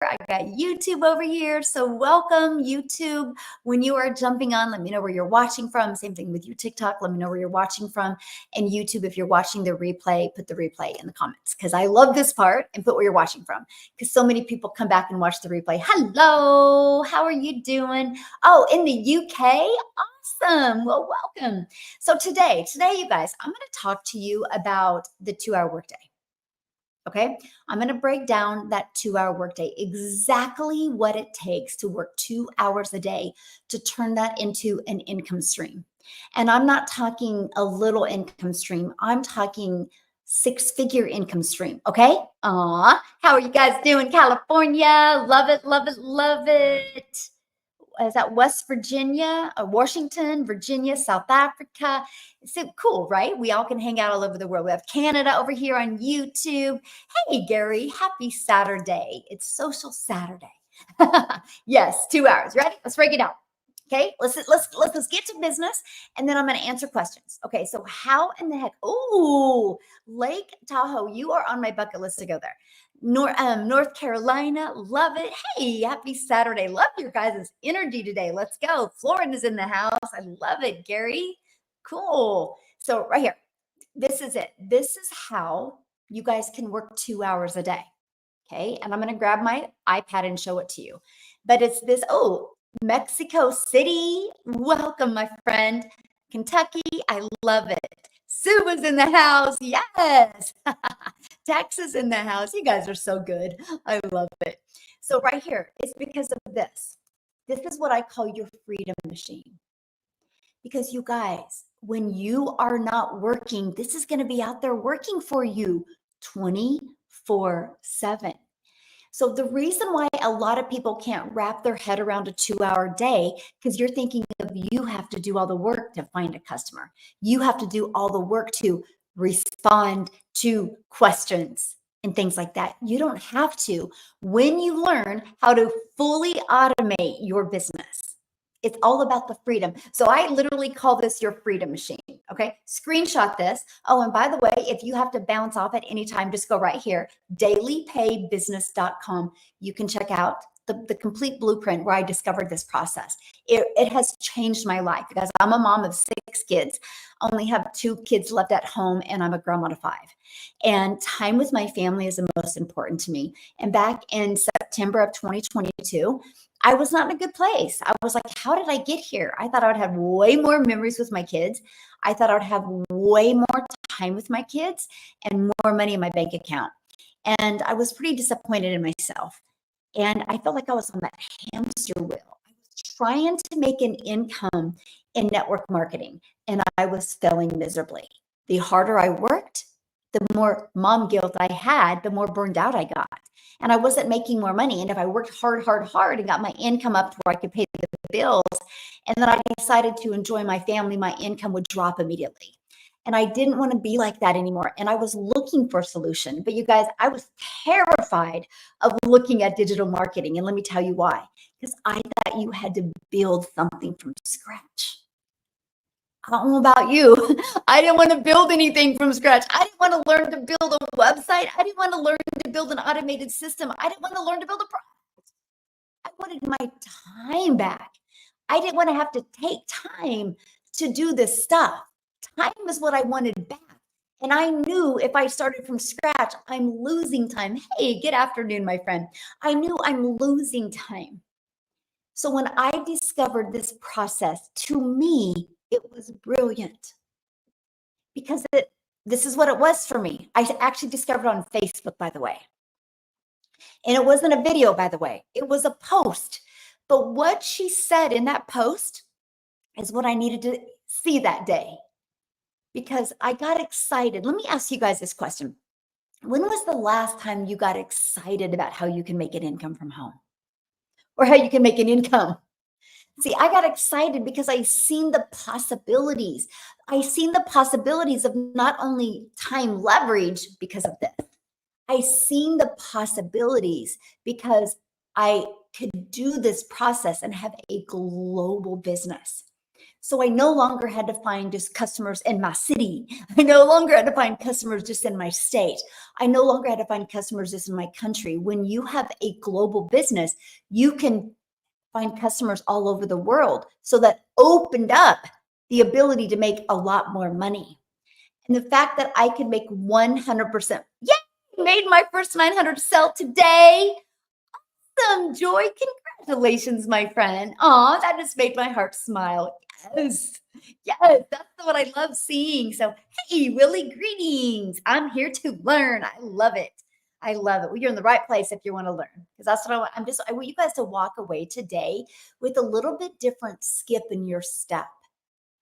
I got YouTube over here. So welcome YouTube. When you are jumping on, let me know where you're watching from. Same thing with you, TikTok. Let me know where you're watching from. And YouTube, if you're watching the replay, put the replay in the comments because I love this part, and put where you're watching from because so many people come back and watch the replay. Hello, how are you doing? Oh, in the UK? Awesome. Well, welcome. So today, you guys, I'm going to talk to you about the 2-hour workday. Okay, I'm going to break down that 2-hour workday, exactly what it takes to work 2 hours a day to turn that into an income stream. And I'm not talking a little income stream. I'm talking 6-figure income stream. Okay. How are you guys doing? California. Love it, love it, love it. Is that West Virginia, Washington, Virginia, South Africa? So cool, right? We all can hang out all over the world. We have Canada over here on YouTube. Hey, Gary, happy Saturday. It's Social Saturday. Yes, 2 hours. Ready? Let's break it down. Okay, let's get to business, and then I'm going to answer questions. Okay, so how in the heck? Oh, Lake Tahoe, you are on my bucket list to go there. North Carolina, love it. Hey, happy Saturday. Love your guys' energy today. Let's go. Florida's in the house. I love it, Gary. Cool. So right here, this is it. This is how you guys can work 2 hours a day. Okay, and I'm going to grab my iPad and show it to you. But it's this, Mexico City. Welcome, my friend. Kentucky, I love it. Sue was in the house. Yes. Texas in the house. You guys are so good. I love it. So right here, it's because of this. This is what I call your freedom machine. Because you guys, when you are not working, this is going to be out there working for you 24/7. So the reason why a lot of people can't wrap their head around a 2-hour day, because you're thinking of you have to do all the work to find a customer. You have to do all the work to respond to questions and things like that. You don't have to when you learn how to fully automate your business. It's all about the freedom. So I literally call this your freedom machine. Okay. Screenshot this. Oh, and by the way, if you have to bounce off at any time, just go right here, dailypaybusiness.com. You can check out the complete blueprint where I discovered this process. It has changed my life because I'm a mom of 6 kids, only have 2 kids left at home, and I'm a grandma to 5. And time with my family is the most important to me. And back in September of 2022, I was not in a good place. I was like, how did I get here? I thought I would have way more memories with my kids. I thought I would have way more time with my kids and more money in my bank account. And I was pretty disappointed in myself. And I felt like I was on that hamster wheel. I was trying to make an income in network marketing, and I was failing miserably. The harder I worked, the more mom guilt I had, the more burned out I got. And I wasn't making more money. And if I worked hard and got my income up to where I could pay the bills, and then I decided to enjoy my family, my income would drop immediately. And I didn't want to be like that anymore. And I was looking for a solution. But you guys, I was terrified of looking at digital marketing. And let me tell you why. Because I thought you had to build something from scratch. I don't know about you. I didn't want to build anything from scratch. I didn't want to learn to build a website. I didn't want to learn to build an automated system. I didn't want to learn to build a product. I wanted my time back. I didn't want to have to take time to do this stuff. Time is what I wanted back. And I knew if I started from scratch, I'm losing time. Hey, good afternoon, my friend. I knew I'm losing time. So when I discovered this process, to me, it was brilliant because this is what it was for me. I actually discovered it on Facebook, by the way. And it wasn't a video, by the way. It was a post. But what she said in that post is what I needed to see that day because I got excited. Let me ask you guys this question. When was the last time you got excited about how you can make an income from home or how you can make an income? See, I got excited because I seen the possibilities. I seen the possibilities of not only time leverage because of this. I seen the possibilities because I could do this process and have a global business. So I no longer had to find just customers in my city. I no longer had to find customers just in my state. I no longer had to find customers just in my country. When you have a global business, you can find customers all over the world. So that opened up the ability to make a lot more money. And the fact that I could make 100%, yay, made my first 900 sell today. Awesome, Joy. Congratulations, my friend. Aw, that just made my heart smile. Yes. Yes, that's what I love seeing. So, hey, Willie, greetings. I'm here to learn. I love it. I love it. Well, you're in the right place if you want to learn, because that's what I want. I want you guys to walk away today with a little bit different skip in your step.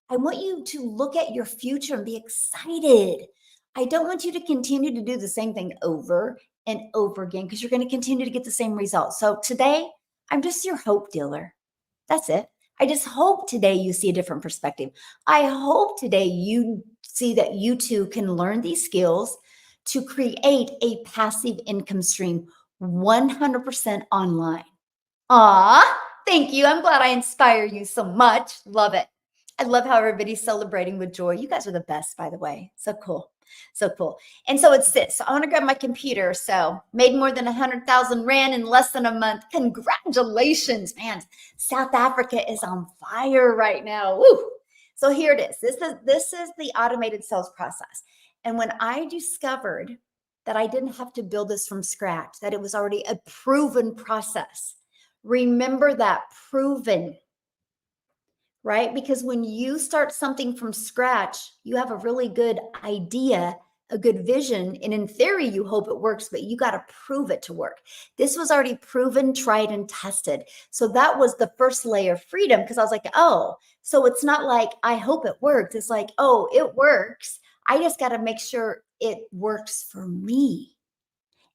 I want you to look at your future and be excited. I don't want you to continue to do the same thing over and over again, because you're going to continue to get the same results. So today, I'm just your hope dealer. That's it. I just hope today you see a different perspective. I hope today you see that you too can learn these skills to create a passive income stream 100% online. Aw, thank you. I'm glad I inspire you so much. Love it. I love how everybody's celebrating with joy. You guys are the best, by the way. So cool. So cool. And so it's this. So I want to grab my computer. So made more than 100,000 Rand in less than a month. Congratulations, man. South Africa is on fire right now. Woo. So here it is. This is the automated sales process. And when I discovered that I didn't have to build this from scratch, that it was already a proven process. Remember that, proven, right? Because when you start something from scratch, you have a really good idea, a good vision. And in theory, you hope it works, but you got to prove it to work. This was already proven, tried, and tested. So that was the first layer of freedom, because I was like, oh, so it's not like I hope it works. It's like, oh, it works. I just got to make sure it works for me.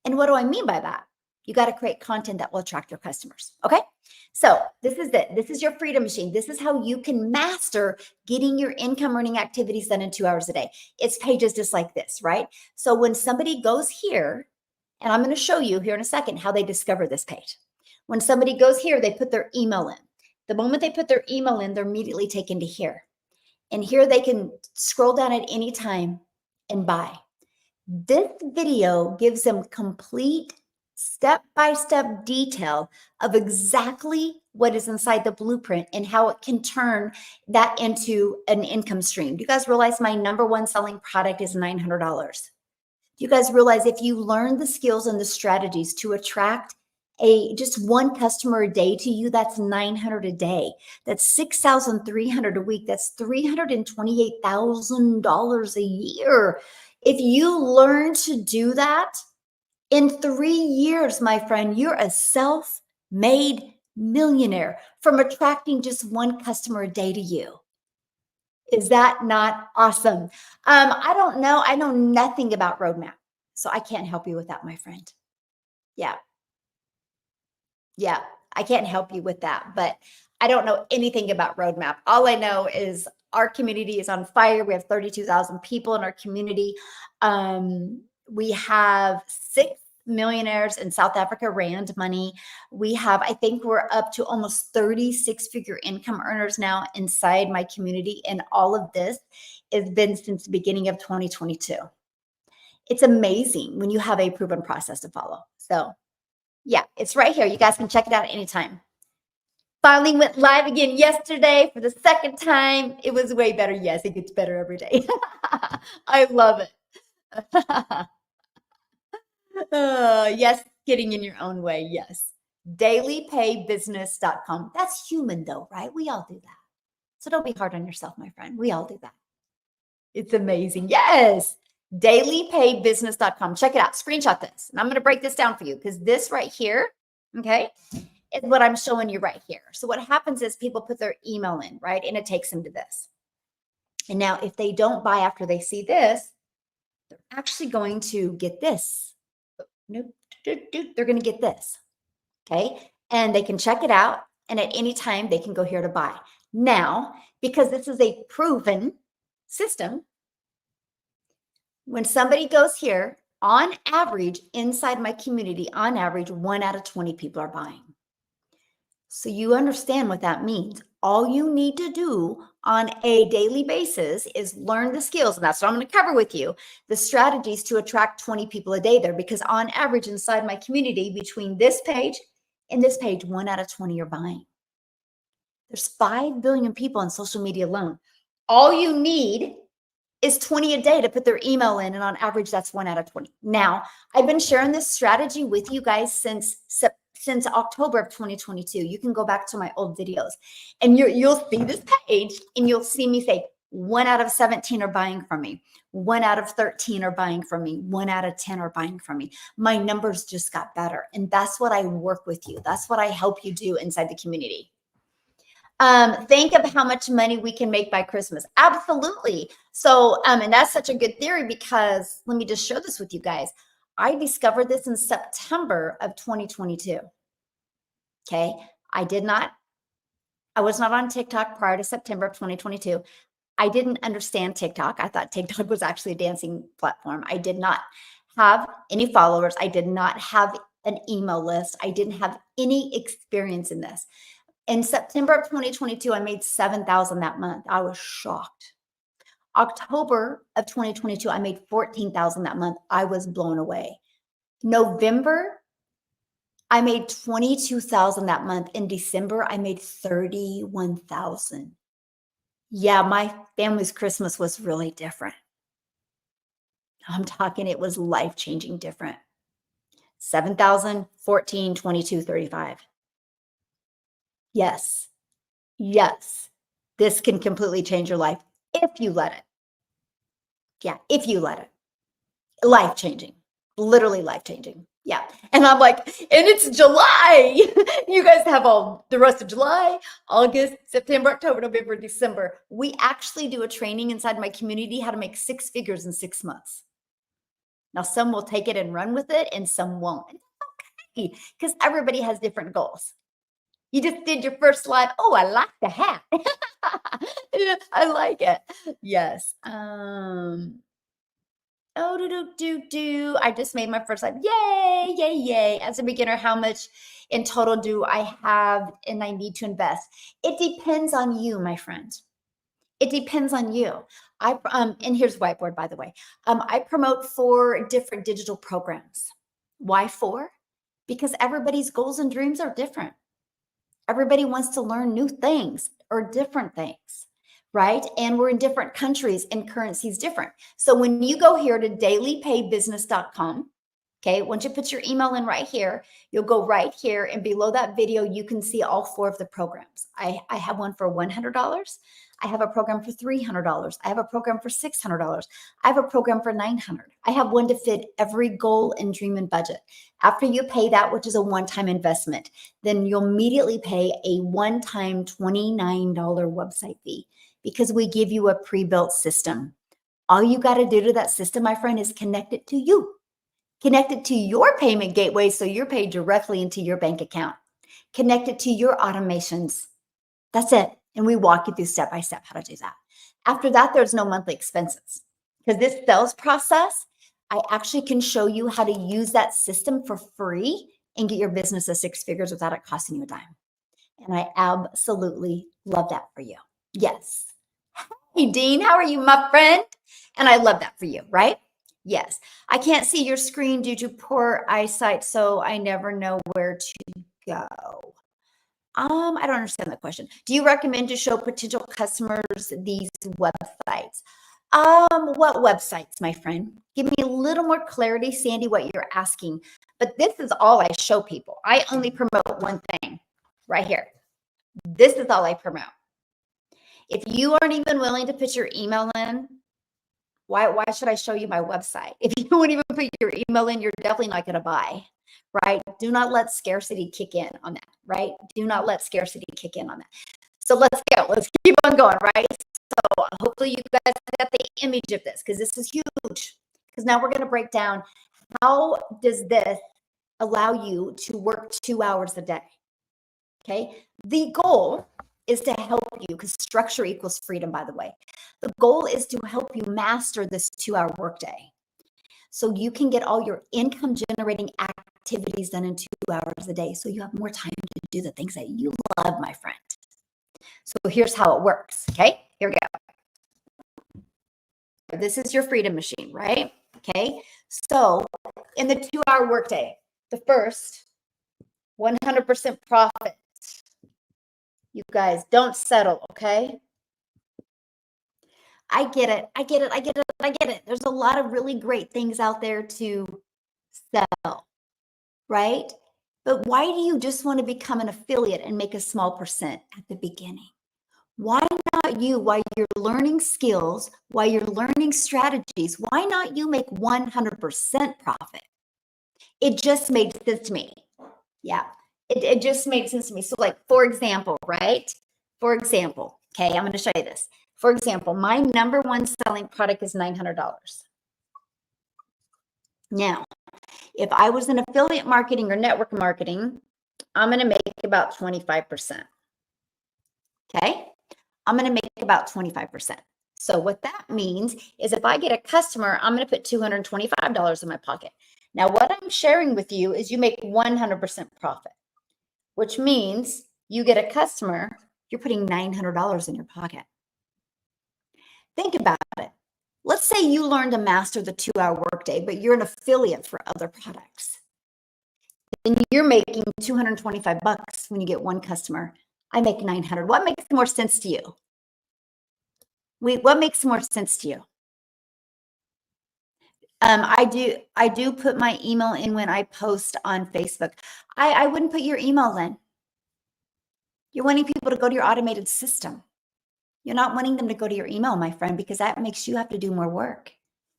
And what do I mean by that? You got to create content that will attract your customers. Okay. So this is it. This is your freedom machine. This is how you can master getting your income earning activities done in 2 hours a day. It's pages just like this, right? So when somebody goes here, and I'm going to show you here in a second how they discover this page. When somebody goes here, they put their email in. The moment they put their email in, they're immediately taken to here. And here they can scroll down at any time and buy. This video gives them complete step-by-step detail of exactly what is inside the blueprint and how it can turn that into an income stream. Do you guys realize my number one selling product is $900? Do you guys realize if you learn the skills and the strategies to attract just one customer a day to you, that's 900 a day. That's 6,300 a week. That's $328,000 a year. If you learn to do that in 3 years, my friend, you're a self-made millionaire from attracting just one customer a day to you. Is that not awesome? I don't know. I know nothing about roadmap, so I can't help you with that, my friend. Yeah. Yeah, I can't help you with that, but I don't know anything about roadmap. All I know is our community is on fire. We have 32,000 people in our community. We have 6 millionaires in South Africa Rand money. We have, I think we're up to almost 36-figure income earners now inside my community. And all of this has been since the beginning of 2022. It's amazing when you have a proven process to follow. So yeah, it's right here. You guys can check it out anytime. Finally went live again yesterday for the second time. It was way better. Yes, it gets better every day. I love it. Yes, getting in your own way. Yes. Dailypaybusiness.com. That's human though, right? We all do that. So don't be hard on yourself, my friend. We all do that. It's amazing. Yes. Dailypaybusiness.com. Check it out. Screenshot this. And I'm going to break this down for you, because this right here, okay, is what I'm showing you right here. So what happens is people put their email in, right? And it takes them to this. And now if they don't buy after they see this, they're actually going to get this. Nope. They're going to get this. Okay. And they can check it out. And at any time, they can go here to buy. Now, because this is a proven system, when somebody goes here, on average, inside my community, on average, 1 out of 20 people are buying. So you understand what that means. All you need to do on a daily basis is learn the skills. And that's what I'm going to cover with you, the strategies to attract 20 people a day there. Because on average, inside my community, between this page and this page, 1 out of 20 are buying. There's 5 billion people on social media alone. All you need is 20 a day to put their email in. And on average, that's 1 out of 20. Now, I've been sharing this strategy with you guys since October of 2022. You can go back to my old videos and you'll see this page and you'll see me say 1 out of 17 are buying from me. 1 out of 13 are buying from me. 1 out of 10 are buying from me. My numbers just got better. And that's what I work with you. That's what I help you do inside the community. Think of how much money we can make by Christmas. Absolutely. So, and that's such a good theory because let me just share this with you guys. I discovered this in September of 2022. Okay. I was not on TikTok prior to September of 2022. I didn't understand TikTok. I thought TikTok was actually a dancing platform. I did not have any followers. I did not have an email list. I didn't have any experience in this. In September of 2022, I made $7,000 that month. I was shocked. October of 2022, I made $14,000 that month. I was blown away. November, I made $22,000 that month. In December, I made $31,000. Yeah, my family's Christmas was really different. I'm talking, it was life-changing different. 7,000, 14, 22, 35. Yes. Yes. This can completely change your life if you let it. Yeah, if you let it. Life-changing. Literally life-changing. Yeah. And I'm like, and it's July. You guys have all the rest of July, August, September, October, November, December. We actually do a training inside my community how to make 6 figures in 6 months. Now, some will take it and run with it and some won't. And that's okay because everybody has different goals. You just did your first live. Oh, I like the hat. Yeah, I like it. Yes. I just made my first live. Yay, yay, yay. As a beginner, how much in total do I have and I need to invest? It depends on you, my friend. It depends on you. And here's whiteboard, by the way. I promote 4 different digital programs. Why 4? Because everybody's goals and dreams are different. Everybody wants to learn new things or different things, right? And we're in different countries and currencies different. So when you go here to dailypaybusiness.com, okay, once you put your email in right here, you'll go right here and below that video, you can see all 4 of the programs. I have one for $100. I have a program for $300. I have a program for $600. I have a program for $900. I have one to fit every goal and dream and budget. After you pay that, which is a one-time investment, then you'll immediately pay a one-time $29 website fee because we give you a pre-built system. All you got to do to that system, my friend, is connect it to you. Connect it to your payment gateway so you're paid directly into your bank account. Connect it to your automations. That's it. And we walk you through step by step how to do that. After that, there's no monthly expenses because this sales process, I actually can show you how to use that system for free and get your business to 6 figures without it costing you a dime. And I absolutely love that for you. Yes. Hey, Dean, how are you, my friend? And I love that for you, right? Yes. I can't see your screen due to poor eyesight, so I never know where to go. I don't understand the question. Do you recommend to show potential customers these websites? What websites, my friend? Give me a little more clarity, Sandy, what you're asking. But this is all I show people. I only promote one thing right here. This is all I promote. If you aren't even willing to put your email in, why should I show you my website? If you won't even put your email in, you're definitely not going to buy, right? Do not let scarcity kick in on that, right? Do not let scarcity kick in on that. So let's go. Let's keep on going, right? So hopefully you guys got the image of this because this is huge. Because now we're going to break down how does this allow you to work 2 hours a day, okay? The goal is to help you because structure equals freedom, by the way. The goal is to help you master this 2-hour workday so you can get all your income generating activities done in 2 hours a day so you have more time to do the things that you love, my friend. So here's how it works. Okay, here we go. This is your freedom machine, right? Okay, so in the 2-hour workday, the first 100% profit. You guys don't settle, okay? I get it. I get it. I get it. I get it. There's a lot of really great things out there to sell, right? But why do you just want to become an affiliate and make a small percent at the beginning? Why not you, while you're learning skills, while you're learning strategies, why not you make 100% profit? It just made sense to me. Yeah, it just made sense to me. So like, for example, right? For example, okay, I'm going to show you this. For example, my number one selling product is $900. Now, if I was in affiliate marketing or network marketing, I'm going to make about 25%. Okay, I'm going to make about 25%. So what that means is if I get a customer, I'm going to put $225 in my pocket. Now, what I'm sharing with you is you make 100% profit, which means you get a customer, you're putting $900 in your pocket. Think about it. Let's say you learn to master the 2-hour workday, but you're an affiliate for other products. Then you're making 225 bucks when you get one customer. I make 900. What makes more sense to you? What makes more sense to you? I do put my email in when I post on Facebook. I wouldn't put your email in. You're wanting people to go to your automated system. You're not wanting them to go to your email, my friend, because that makes you have to do more work.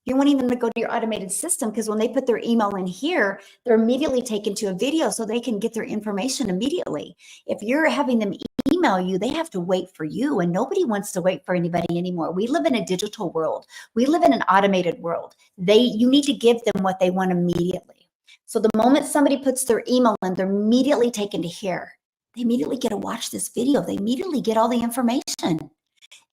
You're wanting them to go to your automated system because when they put their email in here, they're immediately taken to a video so they can get their information immediately. If you're having them email you, they have to wait for you, and nobody wants to wait for anybody anymore. We live in a digital world. We live in an automated world. You need to give them what they want immediately. So the moment somebody puts their email in, they're immediately taken to here. They immediately get to watch this video. They immediately get all the information.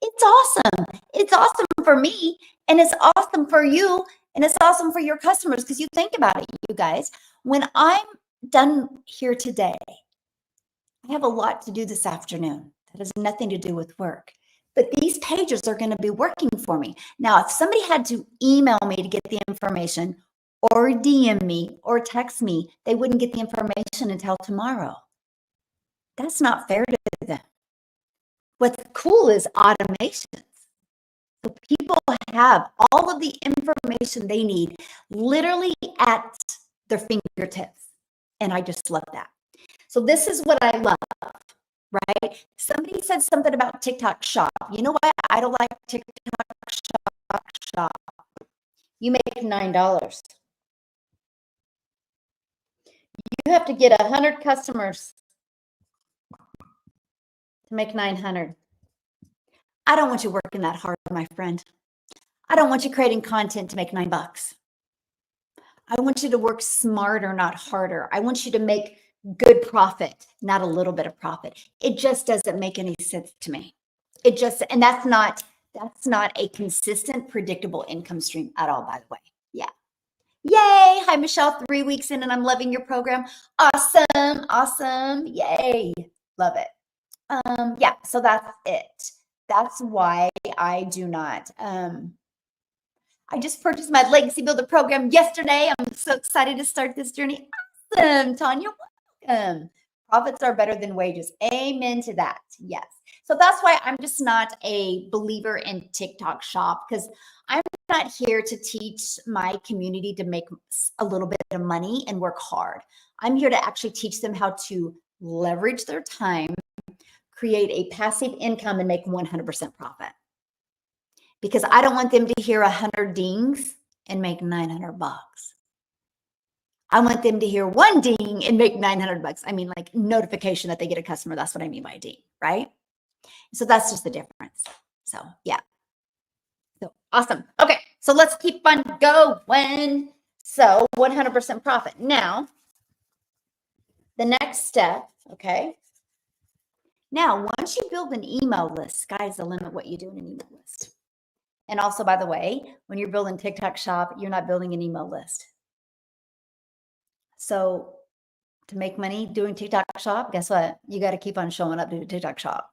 It's awesome. It's awesome for me, and it's awesome for you, and it's awesome for your customers, because you think about it, you guys. When I'm done here today, I have a lot to do this afternoon that has nothing to do with work. But these pages are going to be working for me. Now, if somebody had to email me to get the information, or DM me, or text me, they wouldn't get the information until tomorrow. That's not fair to them. What's cool is automations. So people have all of the information they need literally at their fingertips. And I just love that. So this is what I love, right? Somebody said something about TikTok shop. You know why I don't like TikTok shop? You make $9. You have to get 100 customers to make 900. I don't want you working that hard, my friend. I don't want you creating content to make $9. I want you to work smarter, not harder. I want you to make good profit, not a little bit of profit. It just doesn't make any sense to me. And that's not a consistent, predictable income stream at all, by the way. Yeah. Yay. Hi, Michelle, 3 weeks in and I'm loving your program. Awesome. Awesome. Yay. Love it. Yeah, so that's it. That's why I do not. I just purchased my Legacy Builder program yesterday. I'm so excited to start this journey. Awesome, Tanya. Welcome. Profits are better than wages. Amen to that. Yes. So that's why I'm just not a believer in TikTok shop, because I'm not here to teach my community to make a little bit of money and work hard. I'm here to actually teach them how to leverage their time, create a passive income, and make 100% profit. Because I don't want them to hear 100 dings and make 900 bucks. I want them to hear one ding and make 900 bucks. I mean, like notification that they get a customer. That's what I mean by ding, right? So that's just the difference. So yeah. So awesome. Okay. So let's keep on going. So 100% profit. Now, the next step, okay. Now, once you build an email list, sky's the limit what you do in an email list. And also, by the way, when you're building TikTok shop, you're not building an email list. So to make money doing TikTok shop, guess what? You got to keep on showing up to do TikTok shop.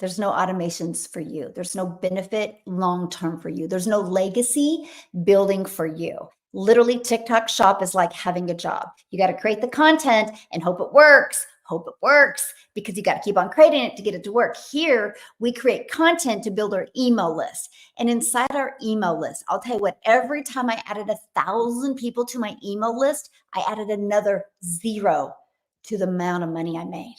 There's no automations for you. There's no benefit long-term for you. There's no legacy building for you. Literally, TikTok Shop is like having a job. You got to create the content and hope it works, because you got to keep on creating it to get it to work. Here, we create content to build our email list. And inside our email list, I'll tell you what, every time I added 1,000 people to my email list, I added another 0 to the amount of money I made.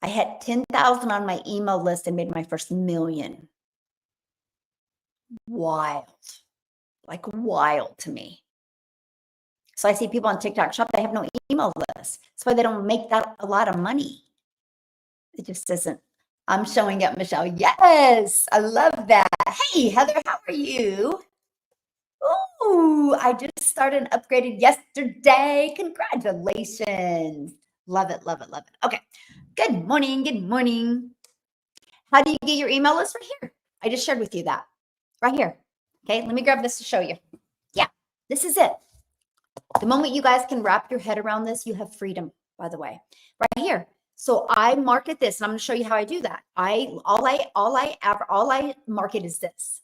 I had 10,000 on my email list and made my first million. Wild. Like wild to me. So I see people on TikTok Shop, they have no email list. That's why they don't make that a lot of money. It just isn't. I'm showing up, Michelle. Yes, I love that. Hey, Heather, how are you? Ooh, I just started and upgraded yesterday. Congratulations. Love it, love it, love it. Okay. Good morning. Good morning. How do you get your email list? Right here. I just shared with you that right here. Okay. Let me grab this to show you. Yeah, this is it. The moment you guys can wrap your head around this, you have freedom, by the way, right here. So I market this, and I'm going to show you how I do that. All I market is this.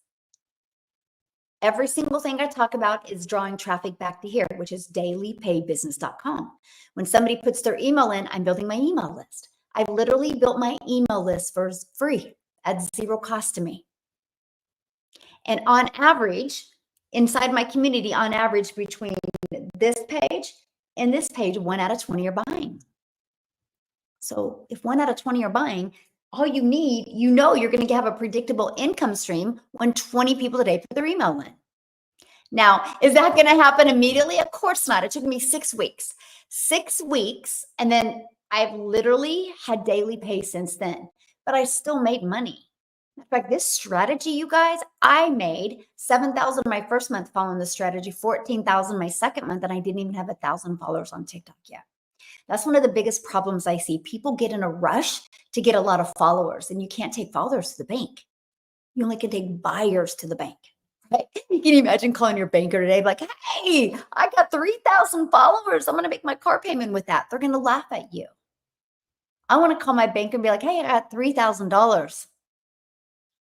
Every single thing I talk about is drawing traffic back to here, which is dailypaybusiness.com. When somebody puts their email in, I'm building my email list. I've literally built my email list for free at 0 cost to me. And on average, inside my community, on average, between this page and this page, 1 out of 20 are buying. So if 1 out of 20 are buying, all you need, you're going to have a predictable income stream when 20 people a day put their email in. Now, is that going to happen immediately? Of course not. It took me 6 weeks. 6 weeks, and then I've literally had daily pay since then, but I still made money. In fact, this strategy, you guys, I made 7,000 my first month following the strategy, 14,000 my second month, and I didn't even have 1,000 followers on TikTok yet. That's one of the biggest problems I see. People get in a rush to get a lot of followers, and you can't take followers to the bank. You only can take buyers to the bank. Right? Can you imagine calling your banker today like, hey, I got 3,000 followers. I'm going to make my car payment with that. They're going to laugh at you. I want to call my banker and be like, hey, I got $3,000.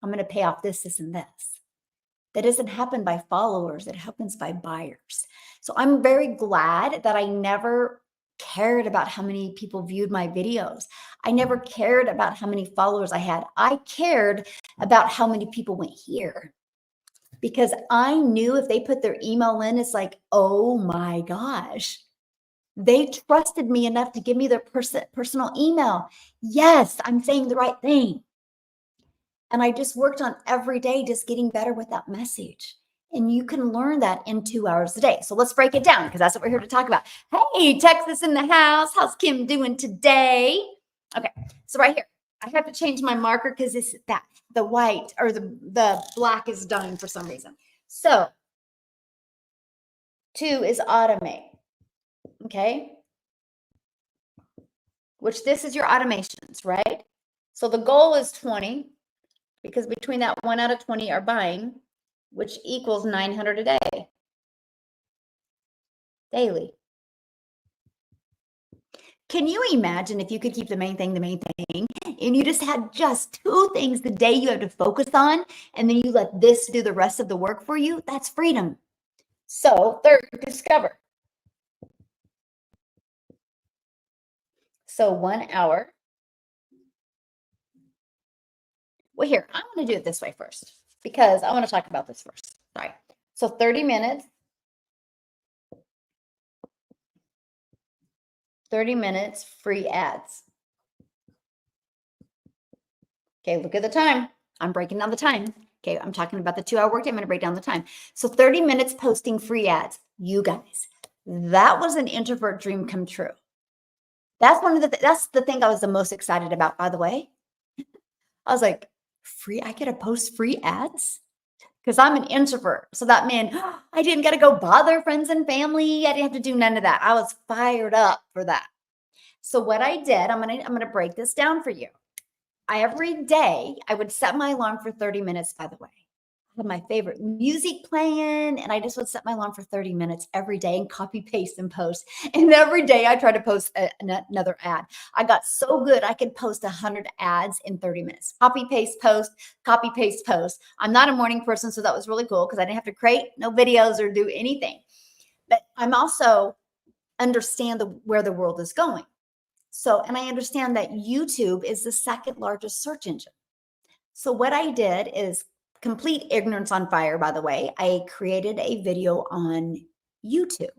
I'm going to pay off this, this, and this. That doesn't happen by followers. It happens by buyers. So I'm very glad that I never cared about how many people viewed my videos. I never cared about how many followers I had. I cared about how many people went here. Because I knew if they put their email in, it's like, oh my gosh, they trusted me enough to give me their personal email. Yes, I'm saying the right thing. And I just worked on every day, just getting better with that message. And you can learn that in 2 hours a day. So let's break it down because that's what we're here to talk about. Hey, Texas in the house. How's Kim doing today? Okay, so right here, I have to change my marker because the white or the black is done for some reason. So 2 is automate. Okay. Which this is your automations, right? So the goal is 20 because between that 1 out of 20 are buying, which equals 900 a day, daily. Can you imagine if you could keep the main thing, and you just had just 2 things the day you have to focus on, and then you let this do the rest of the work for you? That's freedom. So 3rd, discover. So 1 hour. Well, here, I'm going to do it this way first because I want to talk about this first. All right. So 30 minutes. 30 minutes, free ads. Okay, look at the time. I'm breaking down the time. Okay, I'm talking about the 2-hour workday. I'm going to break down the time. So 30 minutes posting free ads. You guys, that was an introvert dream come true. That's that's the thing I was the most excited about, by the way. I was like, I get to post free ads? Because I'm an introvert. So that meant I didn't got to go bother friends and family. I didn't have to do none of that. I was fired up for that. So what I did, I'm gonna break this down for you. Every day I would set my alarm for 30 minutes, by the way. had my favorite music playing, and I just would set my alarm for 30 minutes every day and copy, paste, and post. And every day I try to post another ad. I got so good I could post 100 ads in 30 minutes. Copy, paste, post, copy, paste, post. I'm not a morning person, so that was really cool because I didn't have to create no videos or do anything. But I'm also understand where the world is going. So, and I understand that YouTube is the second largest search engine. So what I did is complete ignorance on fire, by the way. I created a video on YouTube,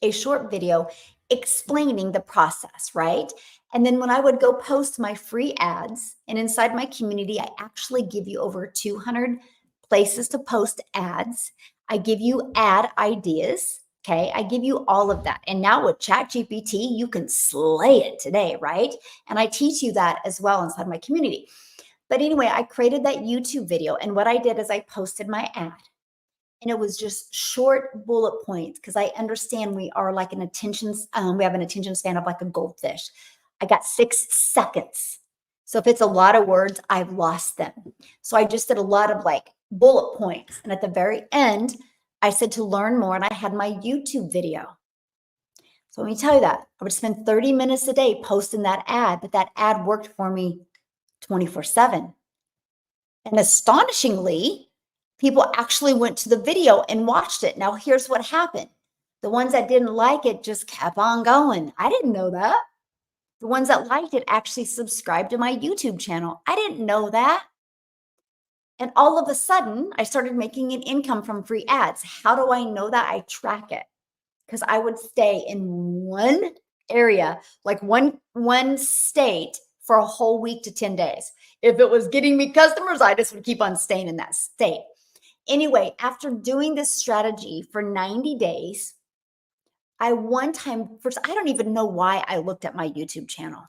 a short video explaining the process, right? And then when I would go post my free ads, and inside my community, I actually give you over 200 places to post ads. I give you ad ideas. Okay, I give you all of that. And now with ChatGPT, you can slay it today, right? And I teach you that as well inside my community. But anyway, I created that YouTube video. And what I did is I posted my ad. And it was just short bullet points because I understand we are like we have an attention span of like a goldfish. I got 6 seconds. So if it's a lot of words, I've lost them. So I just did a lot of like bullet points. And at the very end, I said to learn more, and I had my YouTube video. So let me tell you that I would spend 30 minutes a day posting that ad, but that ad worked for me 24/7. And astonishingly, people actually went to the video and watched it. Now, here's what happened. The ones that didn't like it just kept on going. I didn't know that. The ones that liked it actually subscribed to my YouTube channel. I didn't know that. And all of a sudden, I started making an income from free ads. How do I know that? I track it because I would stay in one area, like one state for a whole week to 10 days. If it was getting me customers, I just would keep on staying in that state. Anyway, after doing this strategy for 90 days, I don't even know why I looked at my YouTube channel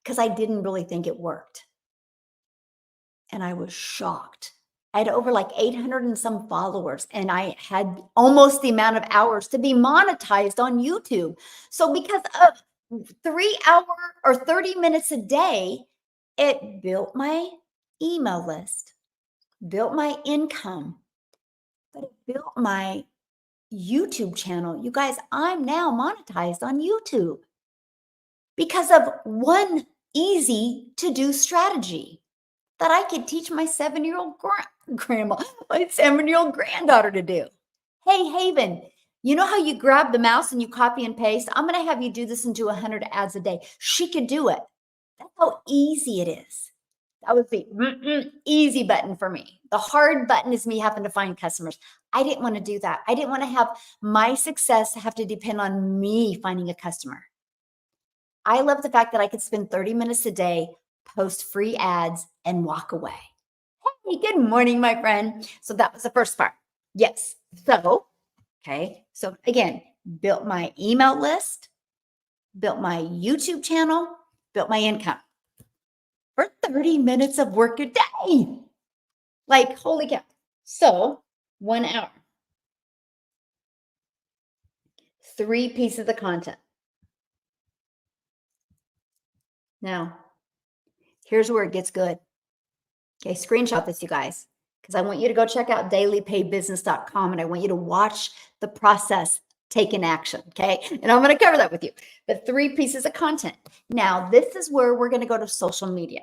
because I didn't really think it worked. And I was shocked. I had over like 800 and some followers, and I had almost the amount of hours to be monetized on YouTube. So because of 3 hour or 30 minutes a day, it built my email list, built my income, but it built my YouTube channel. You guys, I'm now monetized on YouTube because of one easy to do strategy that I could teach my 7-year-old grandma, my 7-year-old granddaughter to do. Hey, Haven, you know how you grab the mouse and you copy and paste? I'm going to have you do this and do 100 ads a day. She could do it. That's how easy it is. That was the easy button for me. The hard button is me having to find customers. I didn't want to do that. I didn't want to have my success have to depend on me finding a customer. I love the fact that I could spend 30 minutes a day, post free ads, and walk away. Hey, good morning, my friend. So that was the first part. Yes. So, okay. So again, built my email list, built my YouTube channel, built my income for 30 minutes of work a day. Like, holy cow. So 1 hour, 3 pieces of content. Now, here's where it gets good. Okay, screenshot this, you guys, because I want you to go check out dailypaybusiness.com and I want you to watch the process taking action. Okay, and I'm going to cover that with you. But 3 pieces of content. Now, this is where we're going to go to social media.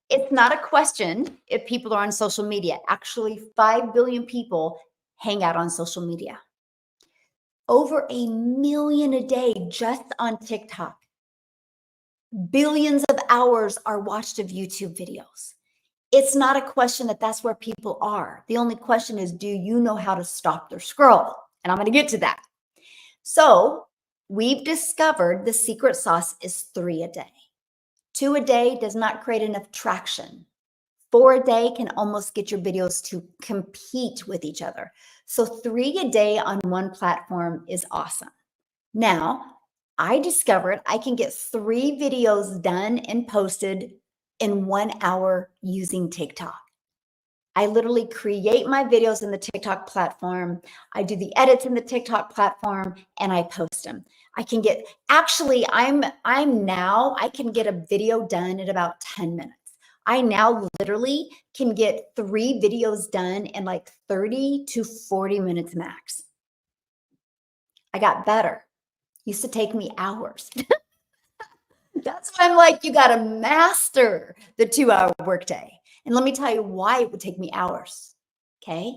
It's not a question if people are on social media. Actually, 5 billion people hang out on social media. Over 1 million a day just on TikTok. Billions of hours are watched of YouTube videos. It's not a question that that's where people are. The only question is, do you know how to stop their scroll? And I'm going to get to that. So we've discovered the secret sauce is 3 a day. 2 a day does not create enough traction. 4 a day can almost get your videos to compete with each other. So 3 a day on one platform is awesome. Now, I discovered I can get 3 videos done and posted in 1 hour using TikTok. I literally create my videos in the TikTok platform. I do the edits in the TikTok platform and I post them. I can get, actually, I can get a video done in about 10 minutes. I now literally can get 3 videos done in like 30 to 40 minutes max. I got better. Used to take me hours. That's why I'm like, you got to master the 2-hour workday. And let me tell you why it would take me hours. Okay.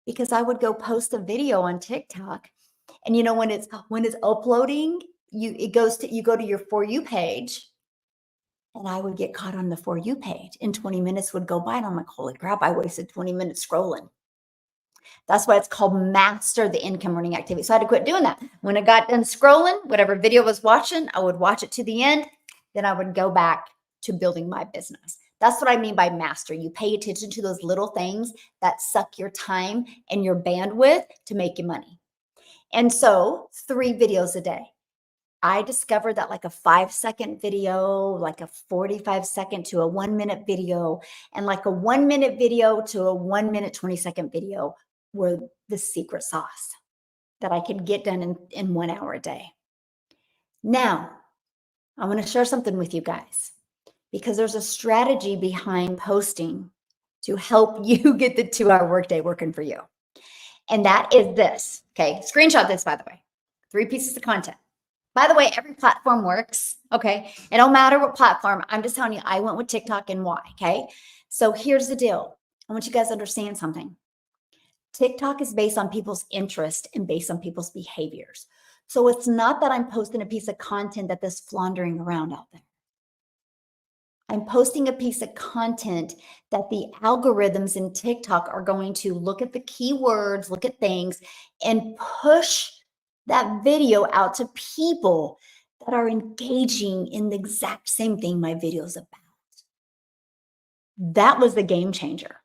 Because I would go post a video on TikTok, and when it's uploading, you go to your For You page, and I would get caught on the For You page, and 20 minutes would go by, and I'm like, holy crap, I wasted 20 minutes scrolling. That's why it's called master the income earning activity. So I had to quit doing that. When I got done scrolling, whatever video I was watching, I would watch it to the end. Then I would go back to building my business. That's what I mean by master. You pay attention to those little things that suck your time and your bandwidth to make you money. And so 3 videos a day. I discovered that like a 5-second video, like a 45-second to a 1-minute video, and like a 1-minute video to a 1-minute, 20-second video were the secret sauce that I could get done in 1 hour a day. Now, I want to share something with you guys, because there's a strategy behind posting to help you get the 2-hour workday working for you. And that is this. Okay. Screenshot this, by the way. 3 pieces of content. By the way, every platform works. Okay. It don't matter what platform. I'm just telling you, I went with TikTok and why. Okay. So here's the deal. I want you guys to understand something. TikTok is based on people's interest and based on people's behaviors. So it's not that I'm posting a piece of content that is floundering around out there. I'm posting a piece of content that the algorithms in TikTok are going to look at the keywords, look at things, and push that video out to people that are engaging in the exact same thing my video is about. That was the game changer.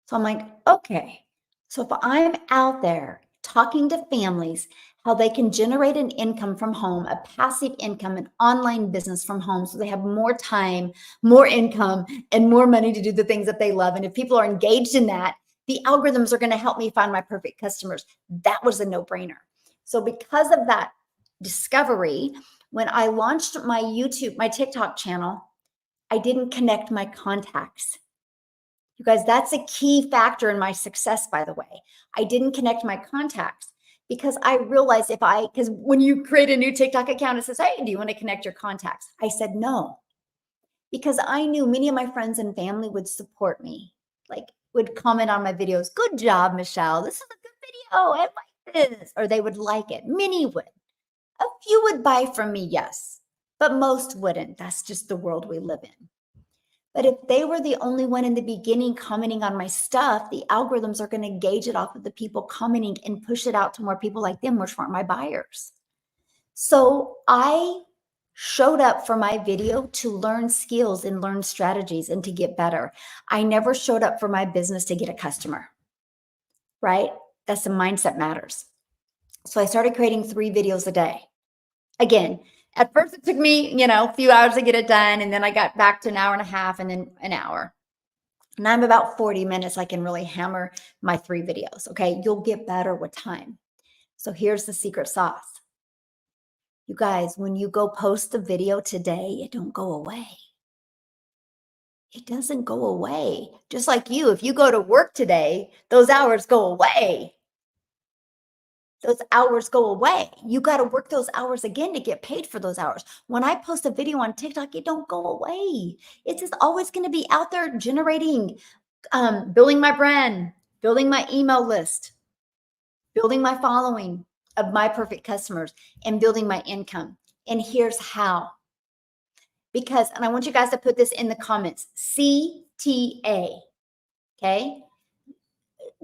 So I'm like, okay, so if I'm out there talking to families how they can generate an income from home, a passive income, an online business from home, so they have more time, more income, and more money to do the things that they love. And if people are engaged in that, the algorithms are going to help me find my perfect customers. That was a no-brainer. So because of that discovery, when I launched my TikTok channel, I didn't connect my contacts. You guys, that's a key factor in my success, by the way. I didn't connect my contacts because I realized because when you create a new TikTok account, it says, hey, do you want to connect your contacts? I said no, because I knew many of my friends and family would support me, like would comment on my videos. Good job, Michelle. This is a good video. I like this. Or they would like it. Many would. A few would buy from me, yes, but most wouldn't. That's just the world we live in. But if they were the only one in the beginning commenting on my stuff, the algorithms are going to gauge it off of the people commenting and push it out to more people like them, which weren't my buyers. So I showed up for my video to learn skills and learn strategies and to get better. I never showed up for my business to get a customer, right? That's the mindset matters. So I started creating 3 videos a day. Again, at first it took me, a few hours to get it done. And then I got back to an hour and a half and then an hour. And I'm about 40 minutes. I can really hammer my 3 videos. Okay. You'll get better with time. So here's the secret sauce. You guys, when you go post a video today, it don't go away. It doesn't go away. Just like you, if you go to work today, those hours go away. Those hours go away. You got to work those hours again to get paid for those hours. When I post a video on TikTok, it don't go away. It's just always going to be out there generating, building my brand, building my email list, building my following of my perfect customers, and building my income. And here's how. And I want you guys to put this in the comments, CTA, okay?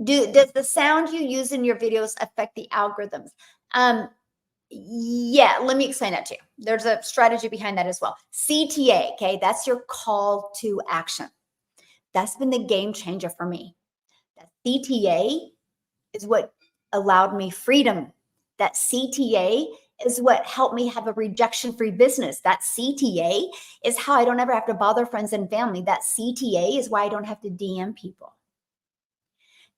Does the sound you use in your videos affect the algorithms? Yeah, let me explain that to you. There's a strategy behind that as well. CTA, okay, that's your call to action. That's been the game changer for me. That CTA is what allowed me freedom. That CTA is what helped me have a rejection-free business. That CTA is how I don't ever have to bother friends and family. That CTA is why I don't have to DM people.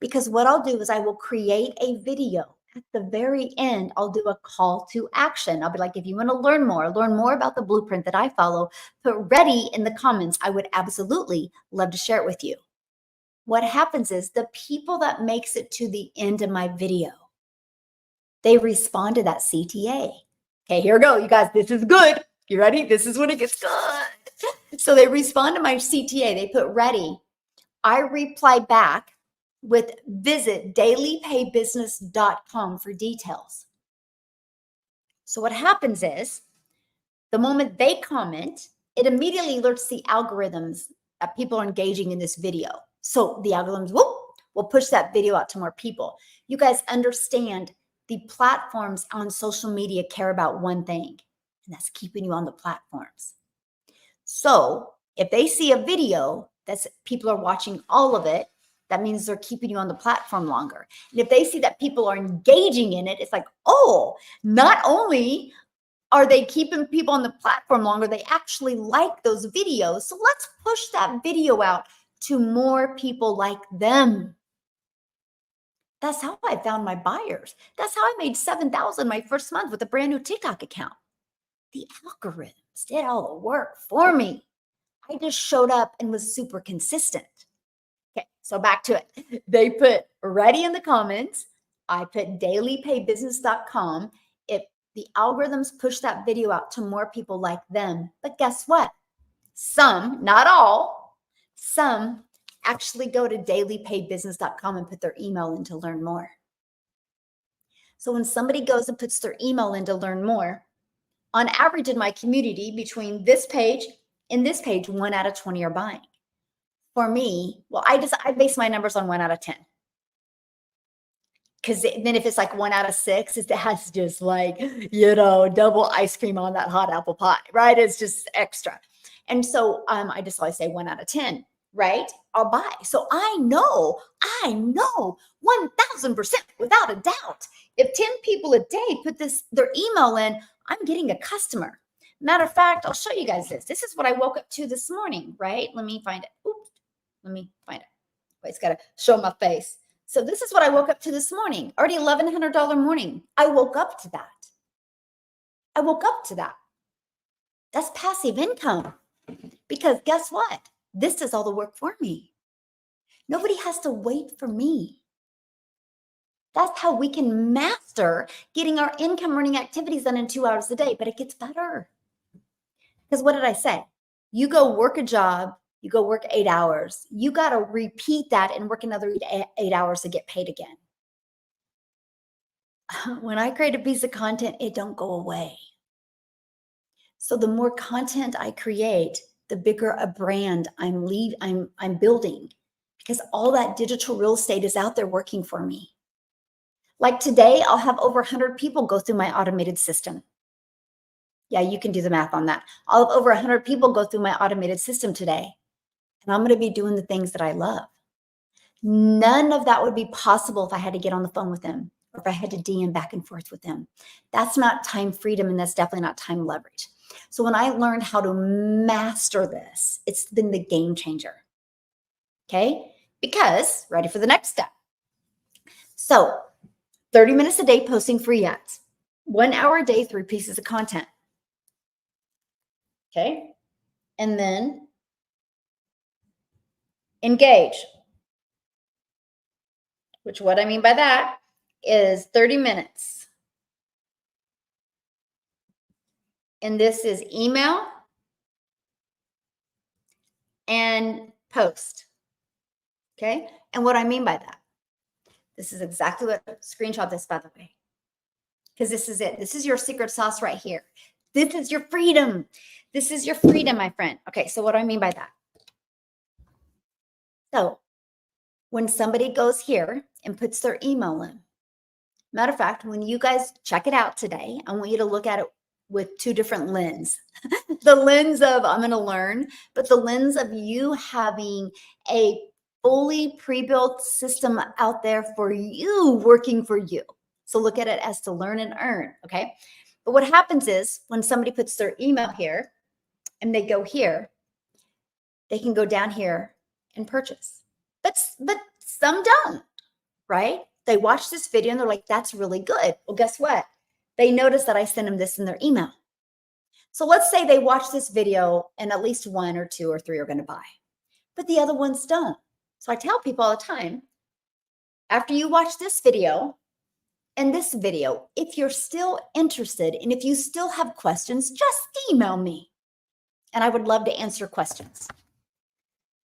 Because what I'll do is I will create a video At the very end, I'll do a call to action. I'll be like, if you want to learn more about the blueprint that I follow, put ready in the comments. I would absolutely love to share it with you. What happens is the people that makes it to the end of my video, they respond to that CTA. Okay, here we go. You guys, this is good. You ready? This is when it gets good. So they respond to my CTA. They put ready. I reply back with visit dailypaybusiness.com for details. So what happens is the moment they comment, it immediately alerts the algorithms that people are engaging in this video. So the algorithms will push that video out to more people. You guys understand the platforms on social media care about one thing, and that's keeping you on the platforms. So if they see a video that's people are watching all of it, that means they're keeping you on the platform longer. And if they see that people are engaging in it, it's like, oh, not only are they keeping people on the platform longer, they actually like those videos. So let's push that video out to more people like them. That's how I found my buyers. That's how I made $7,000 my first month with a brand new TikTok account. The algorithms did all the work for me. I just showed up and was super consistent. Okay, so back to it. They put ready in the comments. I put dailypaybusiness.com. If the algorithms push that video out to more people like them, but guess what? Some, not all, some actually go to dailypaybusiness.com and put their email in to learn more. So when somebody goes and puts their email in to learn more, on average in my community, between this page and this page, 1 out of 20 are buying. For me, well, I base my numbers on 1 out of 10. Because then if it's like 1 out of 6, it has just like, double ice cream on that hot apple pie, right? It's just extra. And so I just always say 1 out of 10, right? I'll buy. So I know 1000% without a doubt. If 10 people a day put their email in, I'm getting a customer. Matter of fact, I'll show you guys this. This is what I woke up to this morning, right? Let me find it. Oops. Let me find it. Wait, it's got to show my face. So this is what I woke up to this morning. Already $1,100 morning. I woke up to that. That's passive income. Because guess what? This does all the work for me. Nobody has to wait for me. That's how we can master getting our income earning activities done in 2 hours a day. But it gets better. Because what did I say? You go work a job, you go work 8 hours. You got to repeat that and work another 8 hours to get paid again. When I create a piece of content, it don't go away. So the more content I create, the bigger a brand I'm building, because all that digital real estate is out there working for me. Like today, I'll have over 100 people go through my automated system. Yeah, you can do the math on that. I'll have over 100 people go through my automated system today. And I'm going to be doing the things that I love. None of that would be possible if I had to get on the phone with them or if I had to DM back and forth with them. That's not time freedom, and that's definitely not time leverage. So when I learned how to master this, it's been the game changer. Okay? Because, ready for the next step. So 30 minutes a day posting free ads, 1 hour a day, 3 pieces of content. Okay? And then engage, which what I mean by that is 30 minutes. And this is email and post. Okay? And what I mean by that, this is exactly what, screenshot this by the way, because this is it. This is your secret sauce right here. This is your freedom. This is your freedom, my friend. Okay, so what do I mean by that? So when somebody goes here and puts their email in, matter of fact, when you guys check it out today, I want you to look at it with 2 different lenses. The lens of I'm going to learn, but the lens of you having a fully pre-built system out there for you, working for you. So look at it as to learn and earn, okay? But what happens is when somebody puts their email here and they go here, they can go down here and purchase. But some don't, right? They watch this video and they're like, that's really good. Well, guess what? They notice that I sent them this in their email. So let's say they watch this video and at least one or two or three are going to buy, but the other ones don't. So I tell people all the time, after you watch this video and this video, if you're still interested and if you still have questions, just email me and I would love to answer questions.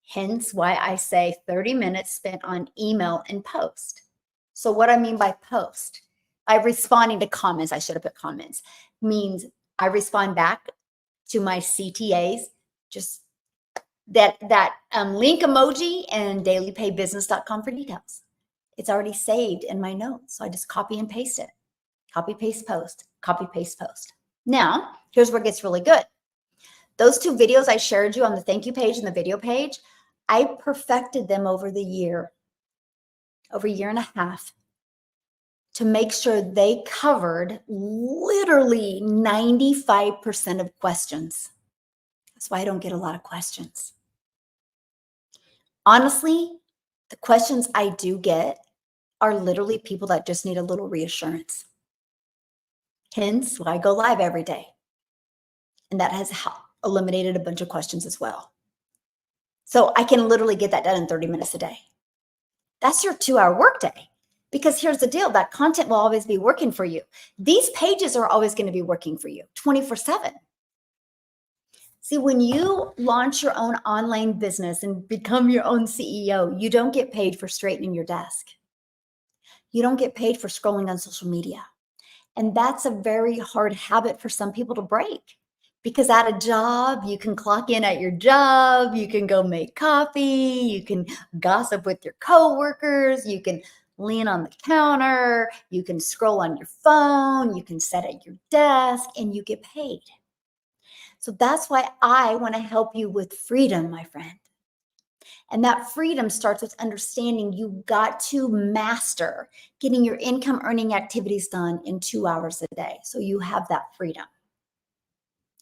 Hence why I say 30 minutes spent on email and post. So what I mean by post, by responding to comments, I should have put comments, means I respond back to my CTAs, just that link emoji and dailypaybusiness.com for details. It's already saved in my notes. So I just copy and paste it. Copy, paste, post, copy, paste, post. Now, here's where it gets really good. Those two videos I shared you on the thank you page and the video page, I perfected them over a year and a half, to make sure they covered literally 95% of questions. That's why I don't get a lot of questions. Honestly, the questions I do get are literally people that just need a little reassurance. Hence why I go live every day. And that has eliminated a bunch of questions as well. So I can literally get that done in 30 minutes a day. That's your 2-hour workday. Because here's the deal, that content will always be working for you. These pages are always going to be working for you 24/7. See, when you launch your own online business and become your own CEO, you don't get paid for straightening your desk. You don't get paid for scrolling on social media. And that's a very hard habit for some people to break. Because at a job, you can clock in at your job, you can go make coffee, you can gossip with your coworkers, you can lean on the counter, you can scroll on your phone, you can sit at your desk, and you get paid. So that's why I want to help you with freedom, my friend. And that freedom starts with understanding you got to master getting your income earning activities done in 2 hours a day. So you have that freedom.